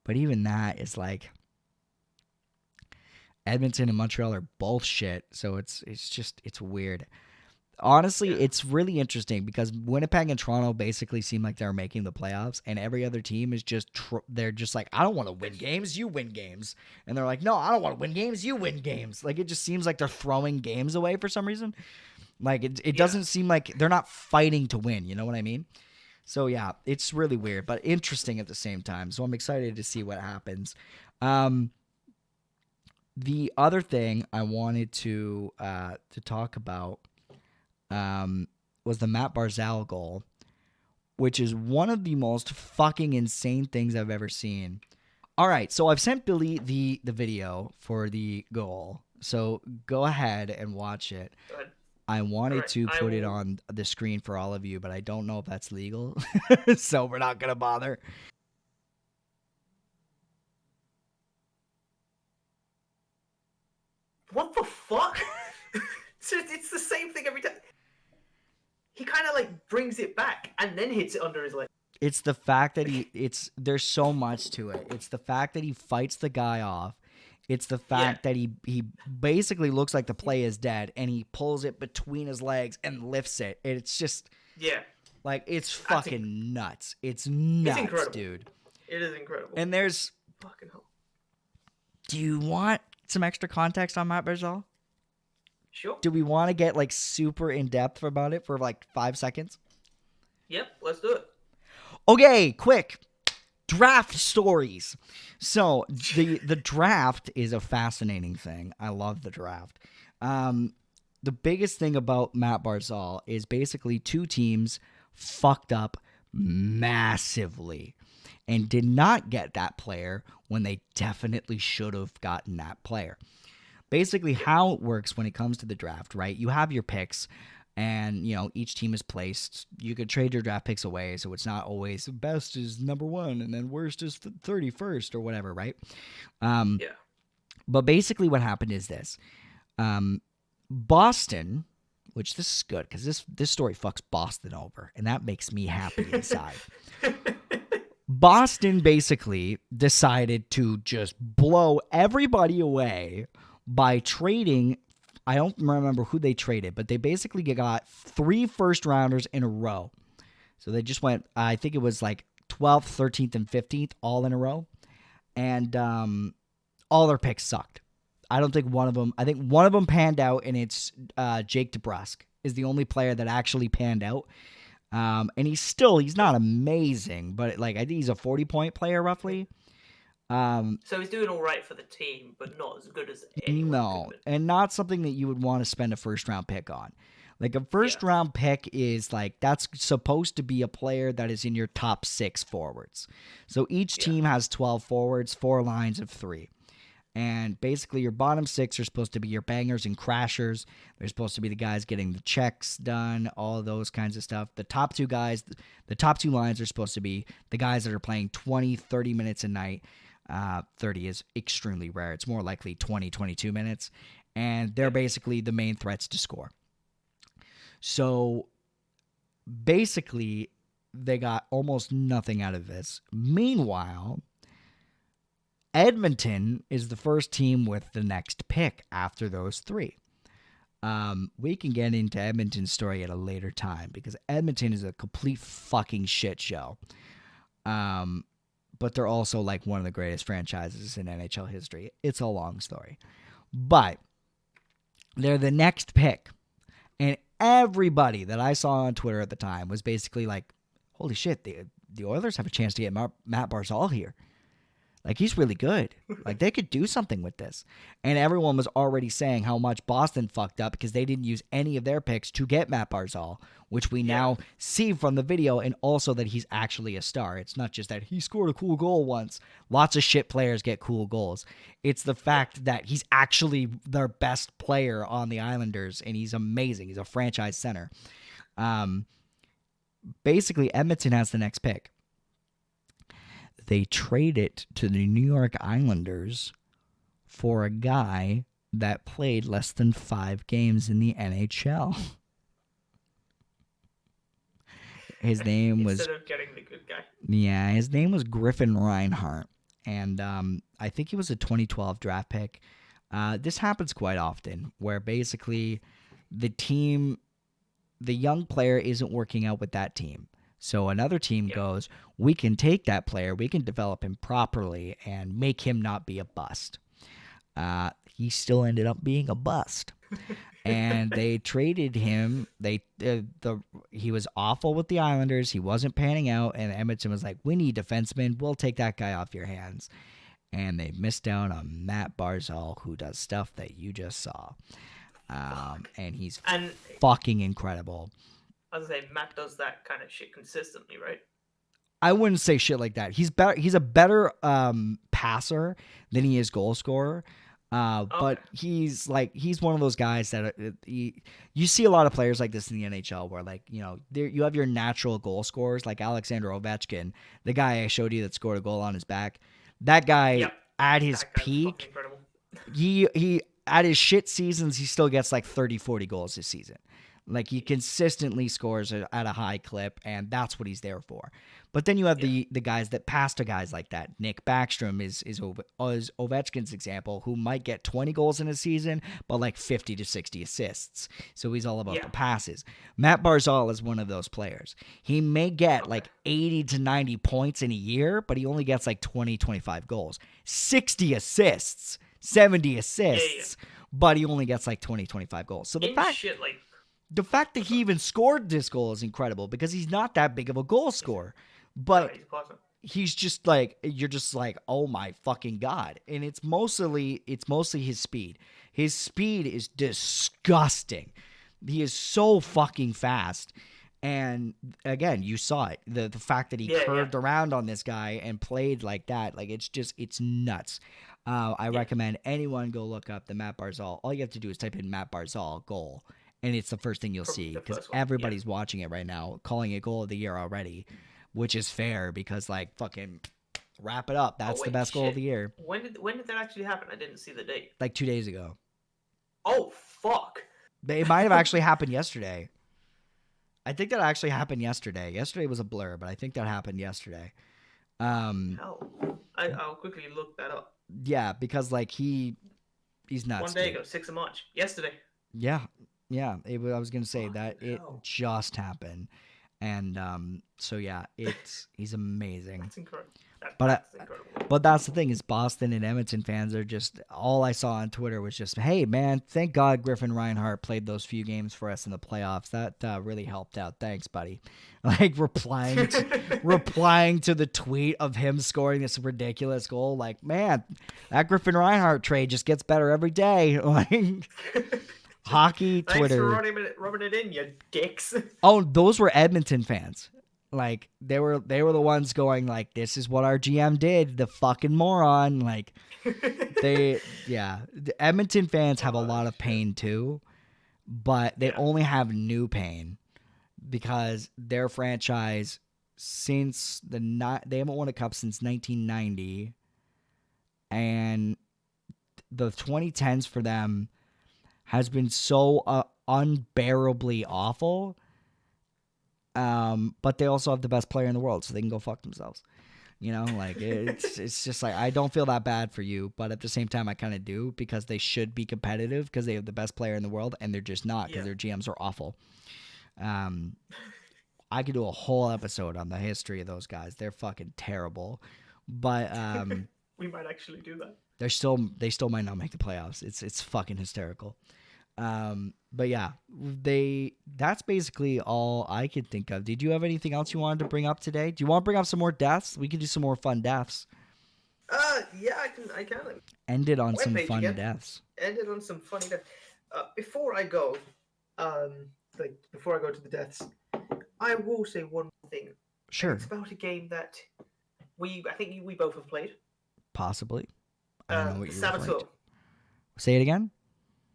But even that is like Edmonton and Montreal are both shit. So it's weird. Honestly, it's really interesting because Winnipeg and Toronto basically seem like they're making the playoffs, and every other team is just they're just like, I don't want to win games, you win games, and they're like, no, I don't want to win games, you win games. Like it just seems like they're throwing games away for some reason. Like it doesn't seem like they're not fighting to win. You know what I mean? So yeah, it's really weird, but interesting at the same time. So I'm excited to see what happens. The other thing I wanted to talk about was the Matt Barzal goal, which is one of the most fucking insane things I've ever seen. All right, so I've sent Billy the video for the goal, so go ahead and watch it. I wanted to put it on the screen for all of you, but I don't know if that's legal, so we're not going to bother. What the fuck? It's the same thing every time. He kind of like brings it back and then hits it under his leg. It's the fact that there's so much to it. It's the fact that he fights the guy off. It's the fact that he basically looks like the play is dead and he pulls it between his legs and lifts it. It's just like it's fucking nuts. It's nuts, incredible. Dude. It is incredible. And there's fucking hell. Do you want some extra context on Matt Barzal? Sure. Do we want to get like super in depth about it for like 5 seconds? Yep, let's do it. Okay, quick. Draft stories. So the draft is a fascinating thing. I love the draft. The biggest thing about Matt Barzal is basically 2 teams fucked up massively and did not get that player when they definitely should have gotten that player. Basically, how it works when it comes to the draft, right? You have your picks, and each team is placed. You could trade your draft picks away, so it's not always best is number 1 and then worst is 31st or whatever, right? But basically, what happened is this: Boston, which this is good because this story fucks Boston over, and that makes me happy inside. Boston basically decided to just blow everybody away by trading. I don't remember who they traded, but they basically got 3 first-rounders in a row. So they just went, I think it was like 12th, 13th, and 15th all in a row. And all their picks sucked. I think one of them panned out, and it's Jake DeBrusk is the only player that actually panned out. And he's not amazing, but like I think he's a 40-point player roughly. So he's doing all right for the team, but not as good as anyone. No, and not something that you would want to spend a first-round pick on. Like a first-round pick is like that's supposed to be a player that is in your top 6 forwards. So each team has 12 forwards, 4 lines of 3. And basically your bottom 6 are supposed to be your bangers and crashers. They're supposed to be the guys getting the checks done, all those kinds of stuff. The top 2 guys, the top 2 lines are supposed to be the guys that are playing 20, 30 minutes a night. 30 is extremely rare. It's more likely 20, 22 minutes. And they're basically the main threats to score. So basically they got almost nothing out of this. Meanwhile, Edmonton is the first team with the next pick after those 3. We can get into Edmonton's story at a later time because Edmonton is a complete fucking shit show. But they're also like one of the greatest franchises in NHL history. It's a long story. But they're the next pick. And everybody that I saw on Twitter at the time was basically like, holy shit, the Oilers have a chance to get Matt Barzal here. Like, he's really good. Like, they could do something with this. And everyone was already saying how much Boston fucked up because they didn't use any of their picks to get Matt Barzal, which we now see from the video, and also that he's actually a star. It's not just that he scored a cool goal once. Lots of shit players get cool goals. It's the fact that he's actually their best player on the Islanders, and he's amazing. He's a franchise center. Basically, Edmonton has the next pick. They trade it to the New York Islanders for a guy that played less than 5 games in the NHL. His name was... Instead of getting the good guy. Yeah, his name was Griffin Reinhart. And I think he was a 2012 draft pick. This happens quite often, where basically the young player isn't working out with that team. So another team goes, we can take that player, we can develop him properly and make him not be a bust. He still ended up being a bust. And they traded him. He was awful with the Islanders. He wasn't panning out. And Edmonton was like, we need defensemen. We'll take that guy off your hands. And they missed out on Matt Barzal, who does stuff that you just saw. And he's fucking incredible. I was gonna say, Matt does that kind of shit consistently, right? I wouldn't say shit like that. He's better. He's a better passer than he is goal scorer. But he's one of those guys that you see a lot of players like this in the NHL where, like, you know, you have your natural goal scorers like Alexander Ovechkin, the guy I showed you that scored a goal on his back. That guy at his peak, he at his shit seasons, he still gets like 30, 40 goals this season. Like, he consistently scores at a high clip, and that's what he's there for. But then you have the guys that pass to guys like that. Nick Backstrom is Ovechkin's example, who might get 20 goals in a season, but like 50 to 60 assists. So he's all about the passes. Matt Barzal is one of those players. He may get like 80 to 90 points in a year, but he only gets like 20, 25 goals. 60 assists, 70 assists, but he only gets like 20, 25 goals. So the fact that he even scored this goal is incredible because he's not that big of a goal scorer. But he's just like, you're just like, oh my fucking God. And it's mostly his speed. His speed is disgusting. He is so fucking fast. And again, you saw it. The fact that he curved around on this guy and played like that, like, it's nuts. I recommend anyone go look up the Matt Barzal. All you have to do is type in Matt Barzal goal. And it's the first thing you'll see because everybody's watching it right now, calling it goal of the year already, which is fair because, like, fucking wrap it up. That's the best goal of the year. When did that actually happen? I didn't see the date. Like 2 days ago. Oh, fuck. It might have actually happened yesterday. I think that actually happened yesterday. Yesterday was a blur, but I think that happened yesterday. I'll quickly look that up. Yeah, because, like, he's nuts. 1 day ago, 6th of March. Yesterday. Yeah. Yeah, I was going to say it just happened. And so, yeah, he's amazing. That's incredible. That's incredible. But that's the thing is Boston and Edmonton fans are just, all I saw on Twitter was just, hey, man, thank God Griffin Reinhart played those few games for us in the playoffs. That really helped out. Thanks, buddy. Like, replying to the tweet of him scoring this ridiculous goal. Like, man, that Griffin Reinhart trade just gets better every day. Like... Hockey Twitter. Thanks for rubbing it in, you dicks. Oh, those were Edmonton fans. Like, they were the ones going like, "This is what our GM did, the fucking moron." Like, the Edmonton fans have a lot of pain too, but they only have new pain because their franchise they haven't won a cup since 1990, and the 2010s for them has been so unbearably awful. But they also have the best player in the world, so they can go fuck themselves. You know, like, it's just like, I don't feel that bad for you, but at the same time I kind of do because they should be competitive because they have the best player in the world, and they're just not because their GMs are awful. I could do a whole episode on the history of those guys. They're fucking terrible. But we might actually do that. They still might not make the playoffs. It's fucking hysterical. But yeah, that's basically all I could think of. Did you have anything else you wanted to bring up today? Do you want to bring up some more deaths? We could do some more fun deaths. Yeah, I can. Ended on Web some page fun again. deaths. Ended on some funny death. Before I go, before I go to the deaths, I will say one more thing. And Sure, it's about a game that I think we both have played. possibly. I don't know what The you're referring Saboteur. to. Say it again.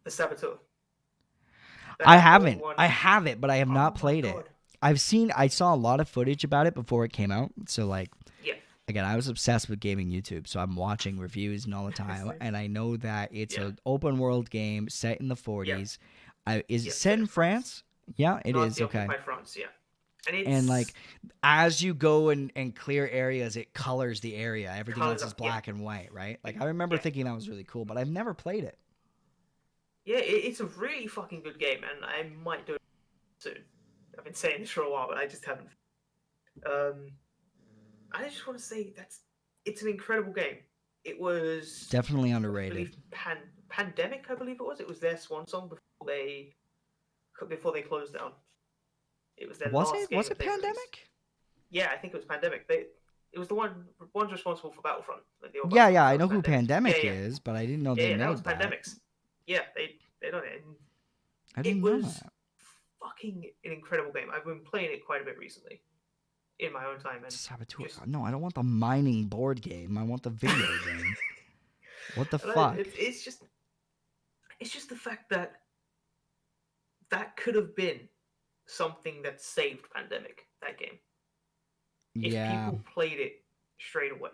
The Saboteur. That I Apple haven't. one. I have it, but I have not Oh my played it. god. I saw a lot of footage about it before it came out. So like, Yeah. again, I was obsessed with gaming YouTube, so I'm watching reviews and all the time, and I know that it's Yeah. an open world game set in the Yeah. 40s. Is it Yeah. set in France? Yeah, it is. Nazi Okay. occupied France. Yeah. And And it's like, as you go and clear areas, it colors the area. Everything colors else is up. Yeah. black and white, right? Like, I remember Yeah. thinking that was really cool, but I've never played it. Yeah. It's a really fucking good game, and I might do it soon. I've been saying this for a while, but I just haven't. Um, I just want to say it's an incredible game. It was Definitely I underrated. believe Pandemic. I believe it was. It was their swan song before they closed down. It was their last game Was that it they released. Pandemic? Yeah, I think it was Pandemic. It was the one's responsible for Battlefront. Like the old Yeah, Battlefront, I that know was who Pandemic. Pandemic Yeah, is, but I didn't know yeah, they yeah. That made was that. Pandemics. Yeah, they done it. And I it didn't know was that. fucking an incredible game. I've been playing it quite a bit recently, in my own time. And Saboteur. just No, I don't want the mining board game. I want the video game. What the and fuck? it's just the fact that could have been something that saved Pandemic. That game, if Yeah. people played it straight away,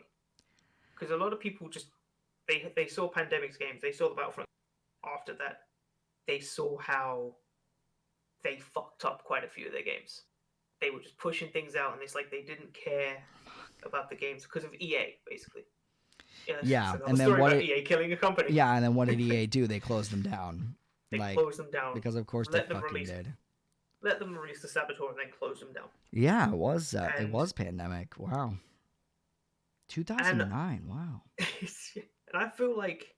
because a lot of people just they saw Pandemic's games, they saw the Battlefront. After that, they saw how they fucked up quite a few of their games. They were just pushing things out, and it's like they didn't care about the games because of EA, basically. Yeah, it's and then story what about it, EA killing a company. yeah, and then what did EA do? They closed them down. They Like, closed them down. because of course let they them fucking release, did. Let them release the Saboteur and then close them down. Yeah, it was And- Pandemic. Wow. 2009. Wow. and I feel like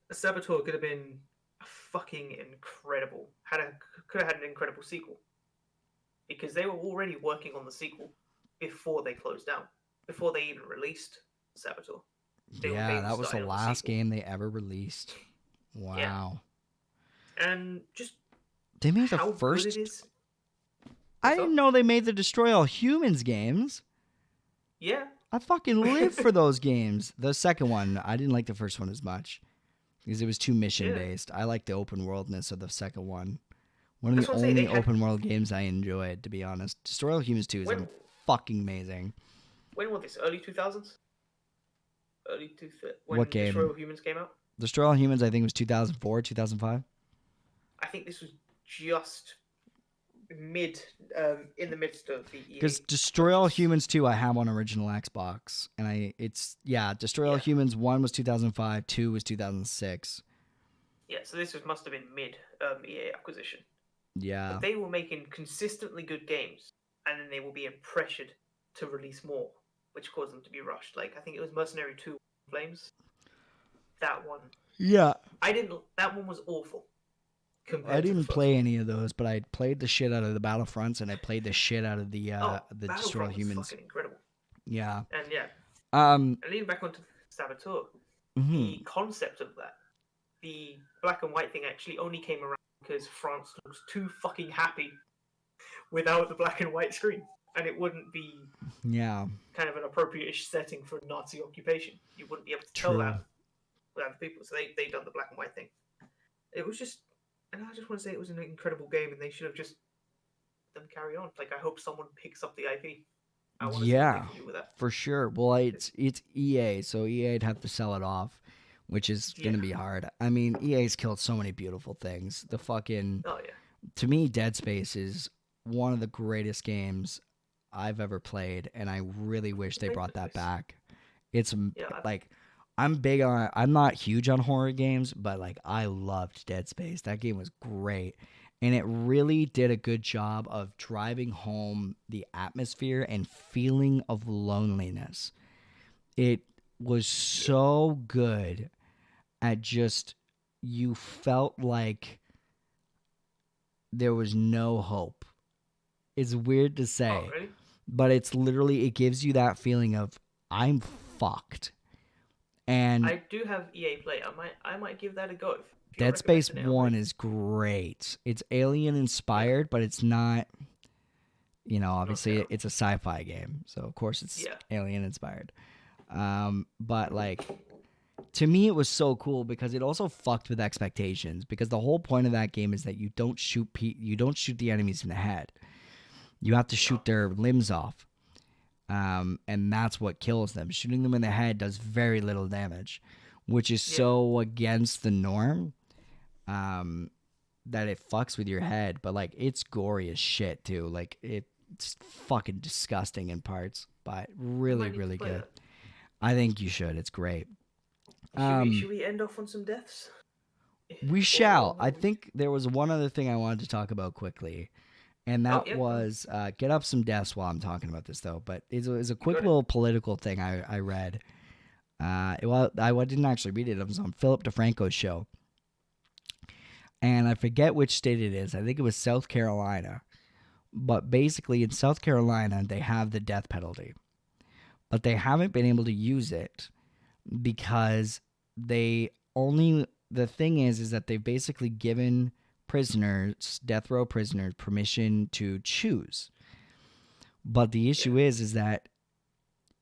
the Saboteur could have been fucking incredible. Could have had an incredible sequel. Because they were already working on the sequel before they closed down. Before they even released Saboteur. Yeah, that was the last game they ever released. Wow. Yeah. And just They made the how first. good it is. I didn't know they made the Destroy All Humans games. Yeah. I fucking live for those games. The second one, I didn't like the first one as much because it was too mission based. I like the open worldness of the second one. One of the only open world games I enjoyed, to be honest. Destroy All Humans 2 is fucking amazing. When was this? Early 2000s? What game? Destroy All Humans came out? Destroy All Humans, I think, was 2004, 2005. I think this was just in the midst of the EA. Because Destroy All Humans 2 I have on original Xbox. And Destroy All Humans 1 was 2005, 2 was 2006. Yeah, so this must have been mid EA acquisition. Yeah. But they were making consistently good games, and then they were being pressured to release more, which caused them to be rushed. Like, I think it was Mercenary 2 Flames. That one. Yeah. That one was awful. I didn't play any of those, but I played the shit out of the Battlefronts, and I played the shit out of the Destroy All Humans. Fucking incredible. Yeah. And yeah. And leading back onto Saboteur, mm-hmm. the concept of that, the black and white thing actually only came around because France looks too fucking happy without the black and white screen, and it wouldn't be kind of an appropriate-ish setting for Nazi occupation. You wouldn't be able to tell that with other people, so they done the black and white thing. It was just, and I just want to say it was an incredible game, and they should have just let them carry on. Like, I hope someone picks up the IP. I want to see what they can do with that. For sure. Well, it's EA, so EA'd have to sell it off, which is going to be hard. I mean, EA's killed so many beautiful things. The fucking... Oh, yeah. To me, Dead Space is one of the greatest games I've ever played, and I really wish they brought that back. It's like... I'm not huge on horror games, but like I loved Dead Space. That game was great. And it really did a good job of driving home the atmosphere and feeling of loneliness. It was so good at just, you felt like there was no hope. It's weird to say, really? But it's literally, it gives you that feeling of, I'm fucked. And I do have EA Play. I might give that a go. If you're Dead Space recommending it, 1 is great. It's alien inspired, but it's not, obviously it's a sci-fi game. So of course it's alien inspired. But like, to me it was so cool because it also fucked with expectations, because the whole point of that game is that you don't shoot the enemies in the head. You have to shoot their limbs off. And that's what kills them. Shooting them in the head does very little damage, which is so against the norm that it fucks with your head. But like, it's gory as shit too. Like, it's fucking disgusting in parts, but really, really good. I think you should. It's great. Should we end off on some deaths? We shall. I think there was one other thing I wanted to talk about quickly. And that was get up some deaths while I'm talking about this, though. But it's a quick little political thing I read. I didn't actually read it. It was on Philip DeFranco's show. And I forget which state it is. I think it was South Carolina. But basically, in South Carolina, they have the death penalty. But they haven't been able to use it because the thing is that they've basically given death row prisoners, permission to choose. But the issue is that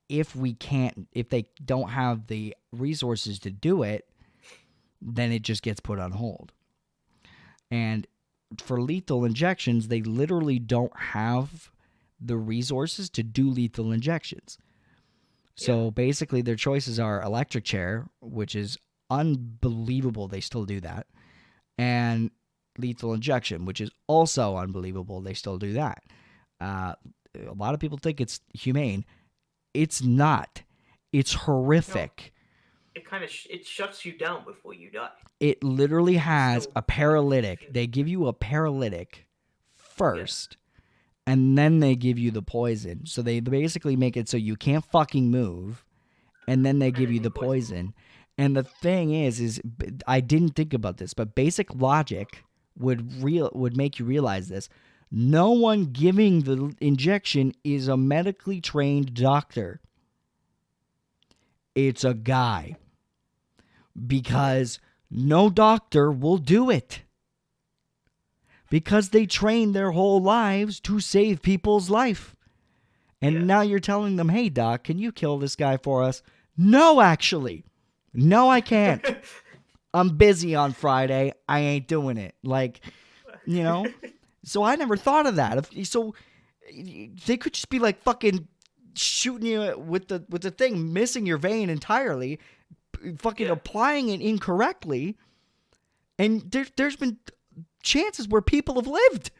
if they don't have the resources to do it, then it just gets put on hold. And for lethal injections, they literally don't have the resources to do lethal injections. So basically their choices are electric chair, which is unbelievable they still do that, and lethal injection, which is also unbelievable they still do that. A lot of people think it's humane. It's not. It's horrific. No, it shuts you down before you die. It literally has a paralytic. They give you a paralytic first, and then they give you the poison. So they basically make it so you can't fucking move, and then they give you the poison. And the thing is I didn't think about this, but basic logic would make you realize this. No one giving the injection is a medically trained doctor. It's a guy. Because no doctor will do it. Because they train their whole lives to save people's life. And now you're telling them, hey, doc, can you kill this guy for us? No, actually. No, I can't. I'm busy on Friday. I ain't doing it. Like, So I never thought of that. So they could just be like fucking shooting you with the thing, missing your vein entirely, fucking applying it incorrectly. And there's been chances where people have lived.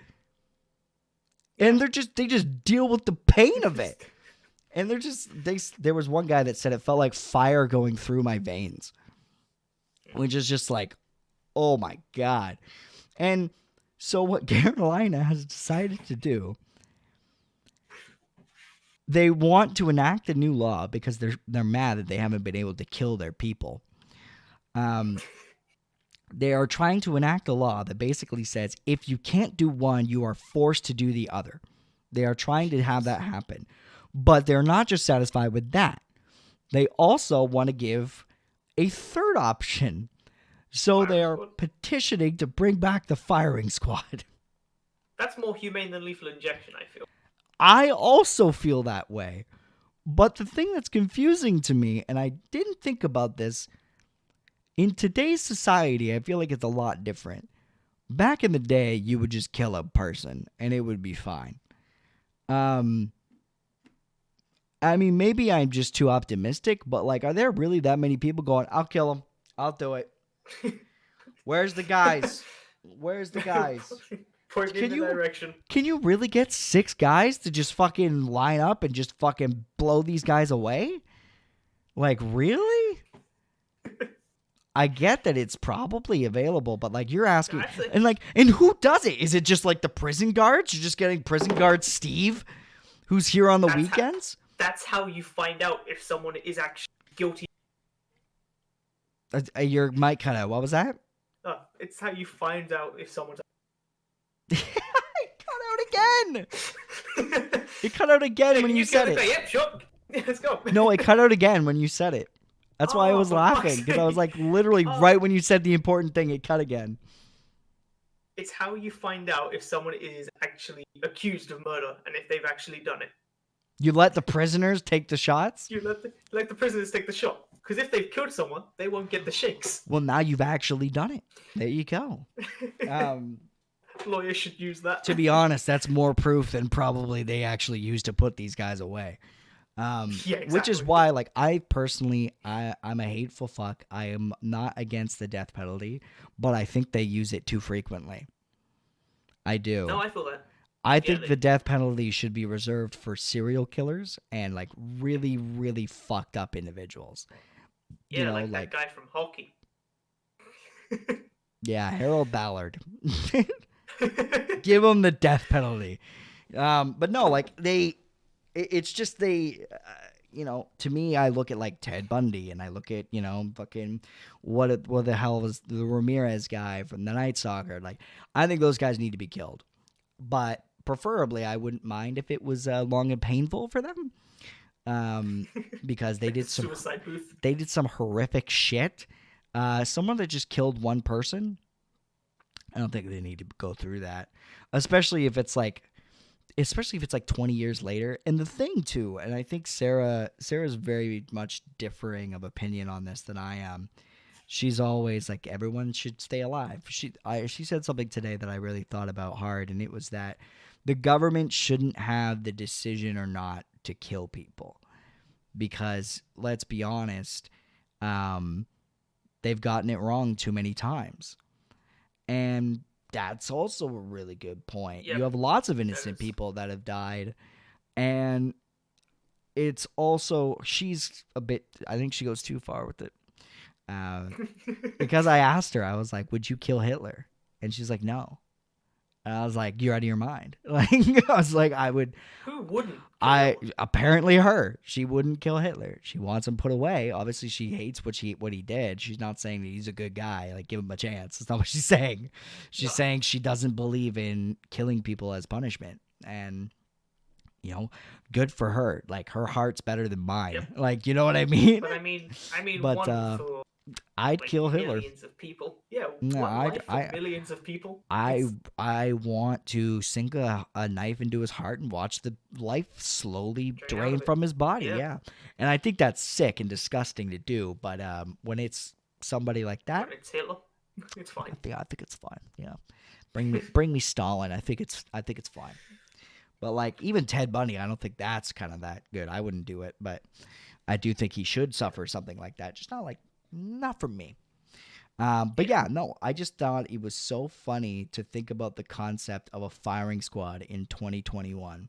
And they just deal with the pain of it. And there was one guy that said it felt like fire going through my veins. Which is just like, oh my God. And so what Carolina has decided to do, they want to enact a new law because they're mad that they haven't been able to kill their people. They are trying to enact a law that basically says if you can't do one, you are forced to do the other. They are trying to have that happen. But they're not just satisfied with that. They also want to give a third option. So they are petitioning to bring back the firing squad. That's more humane than lethal injection, I feel. I also feel that way. But the thing that's confusing to me, and I didn't think about this, in today's society, I feel like it's a lot different. Back in the day, you would just kill a person, and it would be fine. I mean, maybe I'm just too optimistic, but like, are there really that many people going, I'll kill him. I'll do it. Where's the guys? Where's the guys? Point me in the direction. Can you really get 6 guys to just fucking line up and just fucking blow these guys away? Like, really? I get that it's probably available, but like, you're asking, and who does it? Is it just like the prison guards? You're just getting prison guard Steve, who's here on the weekends? That's how you find out if someone is actually guilty. Your mic cut out. What was that? It's how you find out if someone's... It cut out again! It cut out again when you said it. Yep, sure. Let's go. No, it cut out again when you said it. That's why I was laughing, because I was like, literally right when you said the important thing, it cut again. It's how you find out if someone is actually accused of murder and if they've actually done it. You let the prisoners take the shots? You let the prisoners take the shot. Because if they've killed someone, they won't get the shakes. Well, now you've actually done it. There you go. Lawyers should use that. To be honest, that's more proof than probably they actually used to put these guys away. Yeah, exactly. Which is why, like, I personally, I'm a hateful fuck. I am not against the death penalty, but I think they use it too frequently. I do. No, I feel that. I think the death penalty should be reserved for serial killers and, like, really, really fucked up individuals. Yeah, you know, like that guy from hockey. Yeah, Harold Ballard. Give him the death penalty. But no, like, it's just you know, to me, I look at, like, Ted Bundy, and I look at, you know, fucking what the hell was the Ramirez guy from the Night Stalker. Like, I think those guys need to be killed. But preferably, I wouldn't mind if it was long and painful for them, because they did some suicide booth. They did some horrific shit. Someone that just killed one person, I don't think they need to go through that, especially if it's like 20 years later. And the thing too, and I think Sarah's very much differing of opinion on this than I am. She's always like, everyone should stay alive. She said something today that I really thought about hard, and it was that the government shouldn't have the decision or not to kill people, because let's be honest, they've gotten it wrong too many times. And that's also a really good point. Yep. You have lots of innocent people that have died, and it's also, she's a bit, I think she goes too far with it. Because I asked her, I was like, would you kill Hitler? And she's like, no. And I was like, you're out of your mind. Like, I was like, I would. Who wouldn't? Apparently her. She wouldn't kill Hitler. She wants him put away. Obviously, she hates what he did. She's not saying that he's a good guy. Like, give him a chance. That's not what she's saying. She's saying she doesn't believe in killing people as punishment. And, you know, good for her. Like, her heart's better than mine. Yep. Like, you know what I mean? But I mean, but, wonderful. I'd kill Hitler. Millions of people. Yeah, no, millions of people. I want to sink a knife into his heart and watch the life slowly drain from his body. Yeah. And I think that's sick and disgusting to do. But when it's somebody like that, when it's Hitler, it's fine. I think it's fine. Yeah, bring me Stalin. I think it's fine. But like, even Ted Bundy, I don't think that's kind of that good. I wouldn't do it, but I do think he should suffer something like that. Just not for me. But yeah, no, I just thought it was so funny to think about the concept of a firing squad in 2021.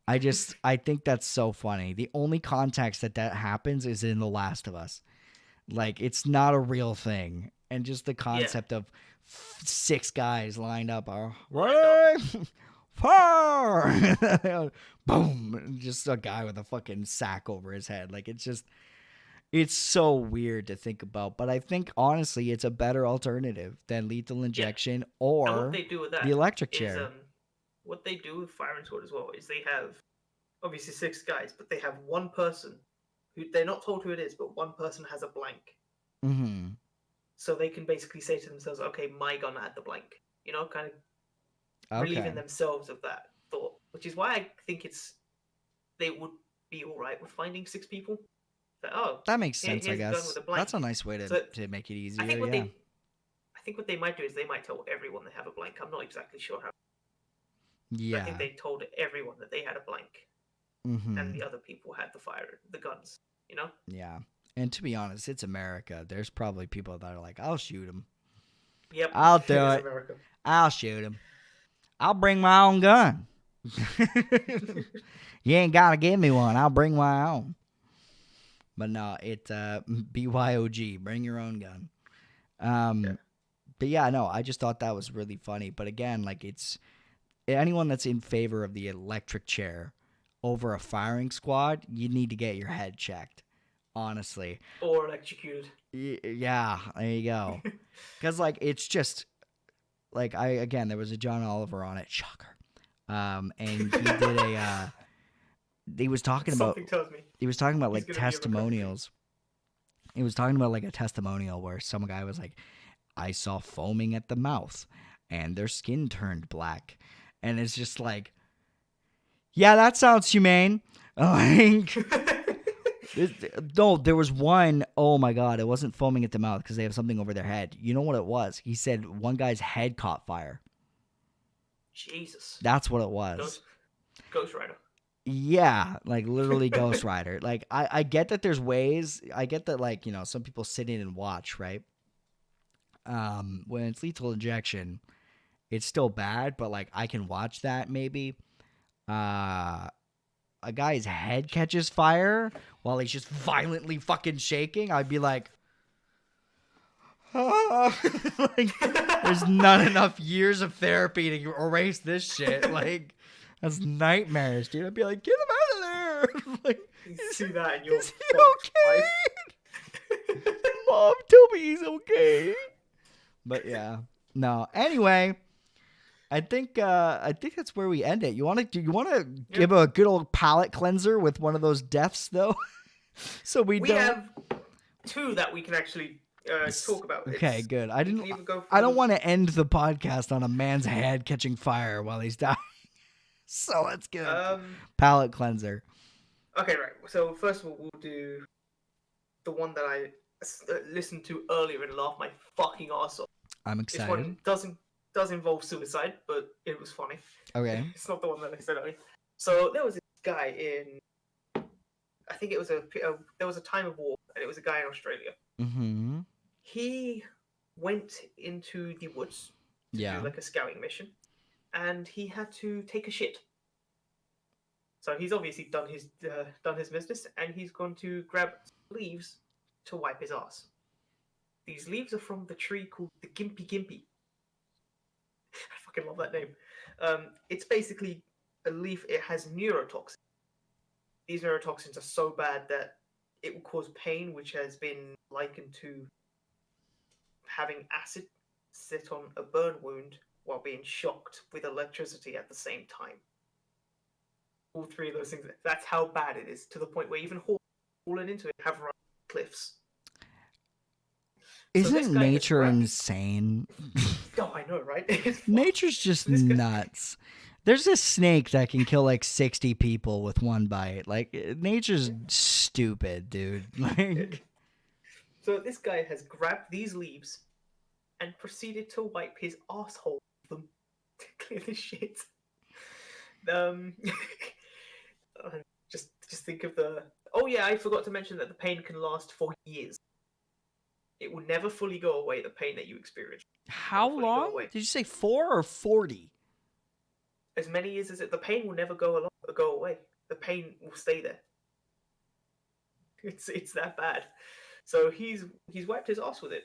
I think that's so funny. The only context that happens is in The Last of Us. Like, it's not a real thing. And just the concept of 6 guys lined up are fire, boom, and just a guy with a fucking sack over his head. Like, it's so weird to think about, but I think honestly it's a better alternative than lethal injection or what they do with that the electric chair. What they do with firing squad as well is they have obviously 6 guys, but they have one person who they're not told who it is, but one person has a blank. Mm-hmm. So they can basically say to themselves, "Okay, my gun had the blank." You know, kind of relieving themselves of that thought, which is why I think they would be all right with finding 6 people. That makes sense, I guess. That's a nice way to make it easier. I think what they might do is they might tell everyone they have a blank. I'm not exactly sure how. Yeah. But I think they told everyone that they had a blank, and the other people had the guns. You know. Yeah, and to be honest, it's America. There's probably people that are like, "I'll shoot him." Yep. I'll do it. America. I'll shoot him. I'll bring my own gun. You ain't gotta give me one. I'll bring my own. But no, it's BYOG, bring your own gun. But yeah, no, I just thought that was really funny. But again, like, it's anyone that's in favor of the electric chair over a firing squad, you need to get your head checked, honestly. Or electrocuted. Yeah, there you go. Because, like, it's just, like, there was a John Oliver on it, shocker. And he did he was talking about like testimonials. He was talking about like a testimonial where some guy was like, I saw foaming at the mouth and their skin turned black. And it's just like, yeah, that sounds humane. Like, no, there was one, oh my God, it wasn't foaming at the mouth because they have something over their head. You know what it was? He said one guy's head caught fire. Jesus. That's what it was. Ghost Rider. Yeah, like literally Ghost Rider. Like, I get that there's ways. I get that, like, some people sit in and watch, right? When it's lethal injection, it's still bad, but like I can watch that maybe. A guy's head catches fire while he's just violently fucking shaking, I'd be like, like, there's not enough years of therapy to erase this shit. Like, that's nightmares, dude. I'd be like, get him out of there. Like, You see that and you're is he okay? life. Mom, tell me he's okay. But yeah, no. Anyway, I think that's where we end it. You want to give a good old palate cleanser with one of those deaths though, so we don't have two that we can actually talk about. Okay, good. I don't want to end the podcast on a man's head catching fire while he's dying. So let's get palate cleanser. Okay, right. So first of all, we'll do the one that I listened to earlier and laughed my fucking ass off. I'm excited. This one does involve suicide, but it was funny. Okay. It's not the one that I said earlier. So there was this guy in, I think it was there was a time of war, and it was a guy in Australia. Mm-hmm. He went into the woods to do like a scouting mission, and he had to take a shit. So he's obviously done his business, and he's gone to grab leaves to wipe his ass. These leaves are from the tree called the Gimpy Gimpy. I fucking love that name. It's basically a leaf. It has neurotoxins. These neurotoxins are so bad that it will cause pain, which has been likened to having acid sit on a burn wound while being shocked with electricity at the same time. All three of those things. That's how bad it is, to the point where even falling into it have run cliffs. Isn't nature insane? Oh, I know, right? Nature's just nuts. There's a snake that can kill like 60 people with one bite. Like, nature's stupid, dude. Like, so this guy has grabbed these leaves and proceeded to wipe his asshole with them to clear the shit. Just think of the. Oh yeah, I forgot to mention that the pain can last for years. It will never fully go away, the pain that you experience. How long? Did you say 4 or 40? As many years as it. The pain will never go away. The pain will stay there. It's that bad. So he's wiped his ass with it.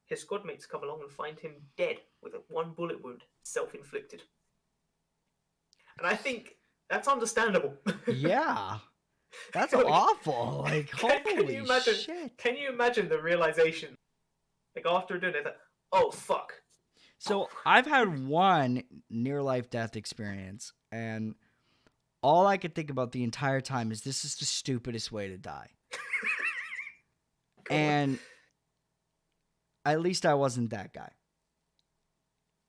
His squad mates come along and find him dead with a 1 bullet wound, self-inflicted. And I think that's understandable. Yeah. That's awful. Like, holy shit. Can you imagine the realization? Like, after doing it, oh, fuck. So, I've had one near-life death experience, and all I could think about the entire time is this is the stupidest way to die. And at least I wasn't that guy.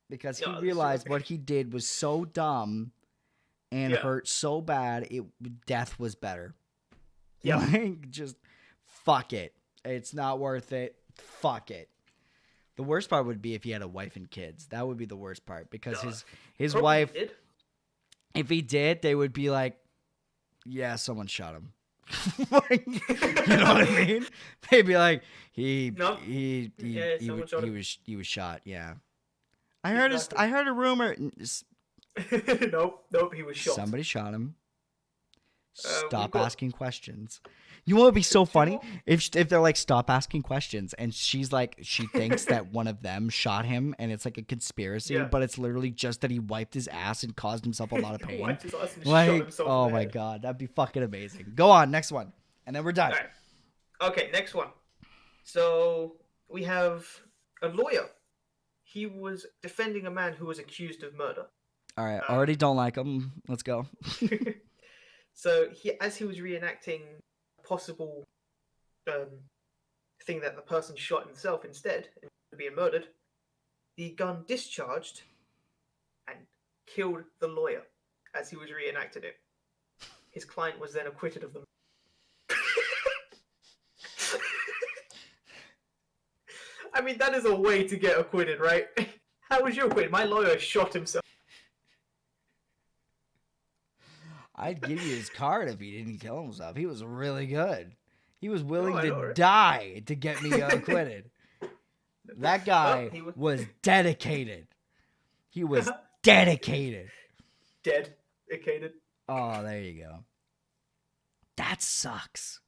Because he realized what he did was so dumb and hurt so bad, death was better. Yeah. Like, just fuck it. It's not worth it. Fuck it. The worst part would be if he had a wife and kids. That would be the worst part, because his wife, if he did, they would be like, yeah, someone shot him. Like, you know what I mean? They'd be like, he was shot. Yeah. I heard a rumor. Nope, he was shot. Somebody shot him. Stop asking questions. You know what would be so funny? If they're like, stop asking questions, and she's like, she thinks that one of them shot him, and it's like a conspiracy, but it's literally just that he wiped his ass and caused himself a lot of pain. Wiped his ass and like, shot himself oh in the my head. God, that'd be fucking amazing. Go on, next one, and then we're done. Right. Okay, next one. So we have a lawyer. He was defending a man who was accused of murder. All right, already don't like him. Let's go. So as he was reenacting possible thing that the person shot himself instead of being murdered, the gun discharged and killed the lawyer as he was reenacting it. His client was then acquitted of the I mean, that is a way to get acquitted, right? How was you acquitted? My lawyer shot himself. I'd give you his card if he didn't kill himself. He was really good. He was willing to right? die to get me acquitted. That guy was dedicated. He was dedicated. Dedicated. Oh, there you go. That sucks.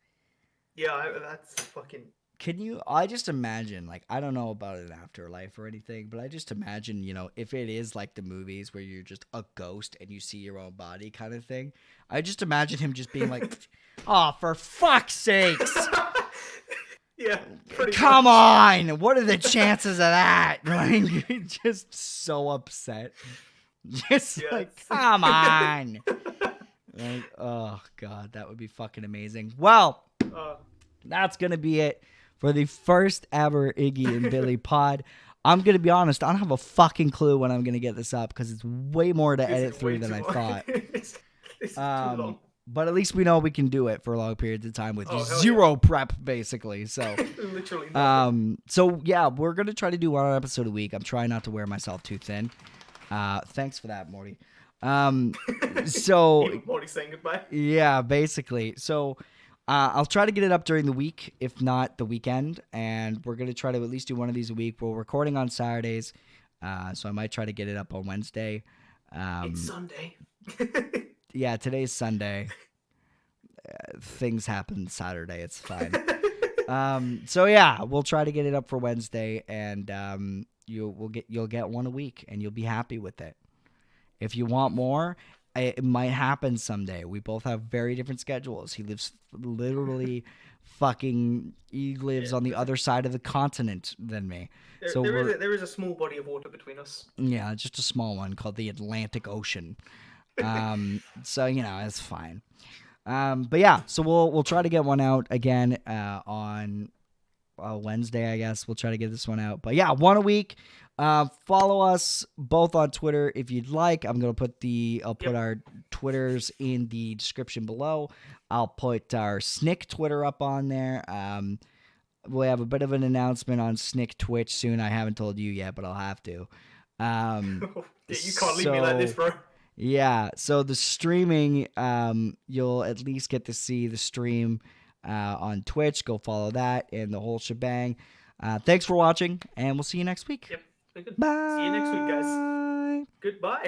Yeah, that's fucking... Can you, I just imagine, like, I don't know about an afterlife or anything, but I just imagine, you know, if it is like the movies where you're just a ghost and you see your own body kind of thing, I just imagine him just being like, oh, for fuck's sakes. Yeah, come on. What are the chances of that? Like, just so upset. Just like, come on. Like, oh, God, that would be fucking amazing. Well, that's going to be it for the first ever Iggy and Billy pod. I'm going to be honest, I don't have a fucking clue when I'm going to get this up because it's way more to edit through than I thought. It's too long. But at least we know we can do it for long periods of time with zero prep, basically. So, literally nothing. So yeah, we're going to try to do one episode a week. I'm trying not to wear myself too thin. Thanks for that, Morty. So Morty saying goodbye. Yeah, basically. So, I'll try to get it up during the week, if not the weekend, and we're going to try to at least do one of these a week. We're recording on Saturdays, so I might try to get it up on Wednesday. It's Sunday. Yeah, today's Sunday. Things happen Saturday. It's fine. So yeah, we'll try to get it up for Wednesday, and you'll get one a week, and you'll be happy with it. If you want more, it might happen someday. We both have very different schedules. He lives literally he lives on the other side of the continent than me. There is a small body of water between us. Yeah, just a small one called the Atlantic Ocean. So, you know, it's fine. But yeah, so we'll try to get one out again on Wednesday, I guess. We'll try to get this one out. But yeah, one a week. Follow us both on Twitter if you'd like. I'm gonna put our Twitters in the description below. I'll put our Snick Twitter up on there. We'll have a bit of an announcement on Snick Twitch soon. I haven't told you yet, but I'll have to. You can't leave me like this, bro. Yeah, so the streaming, you'll at least get to see the stream on Twitch. Go follow that and the whole shebang. Thanks for watching, and we'll see you next week. Yep. Good. Bye. See you next week, guys. Goodbye.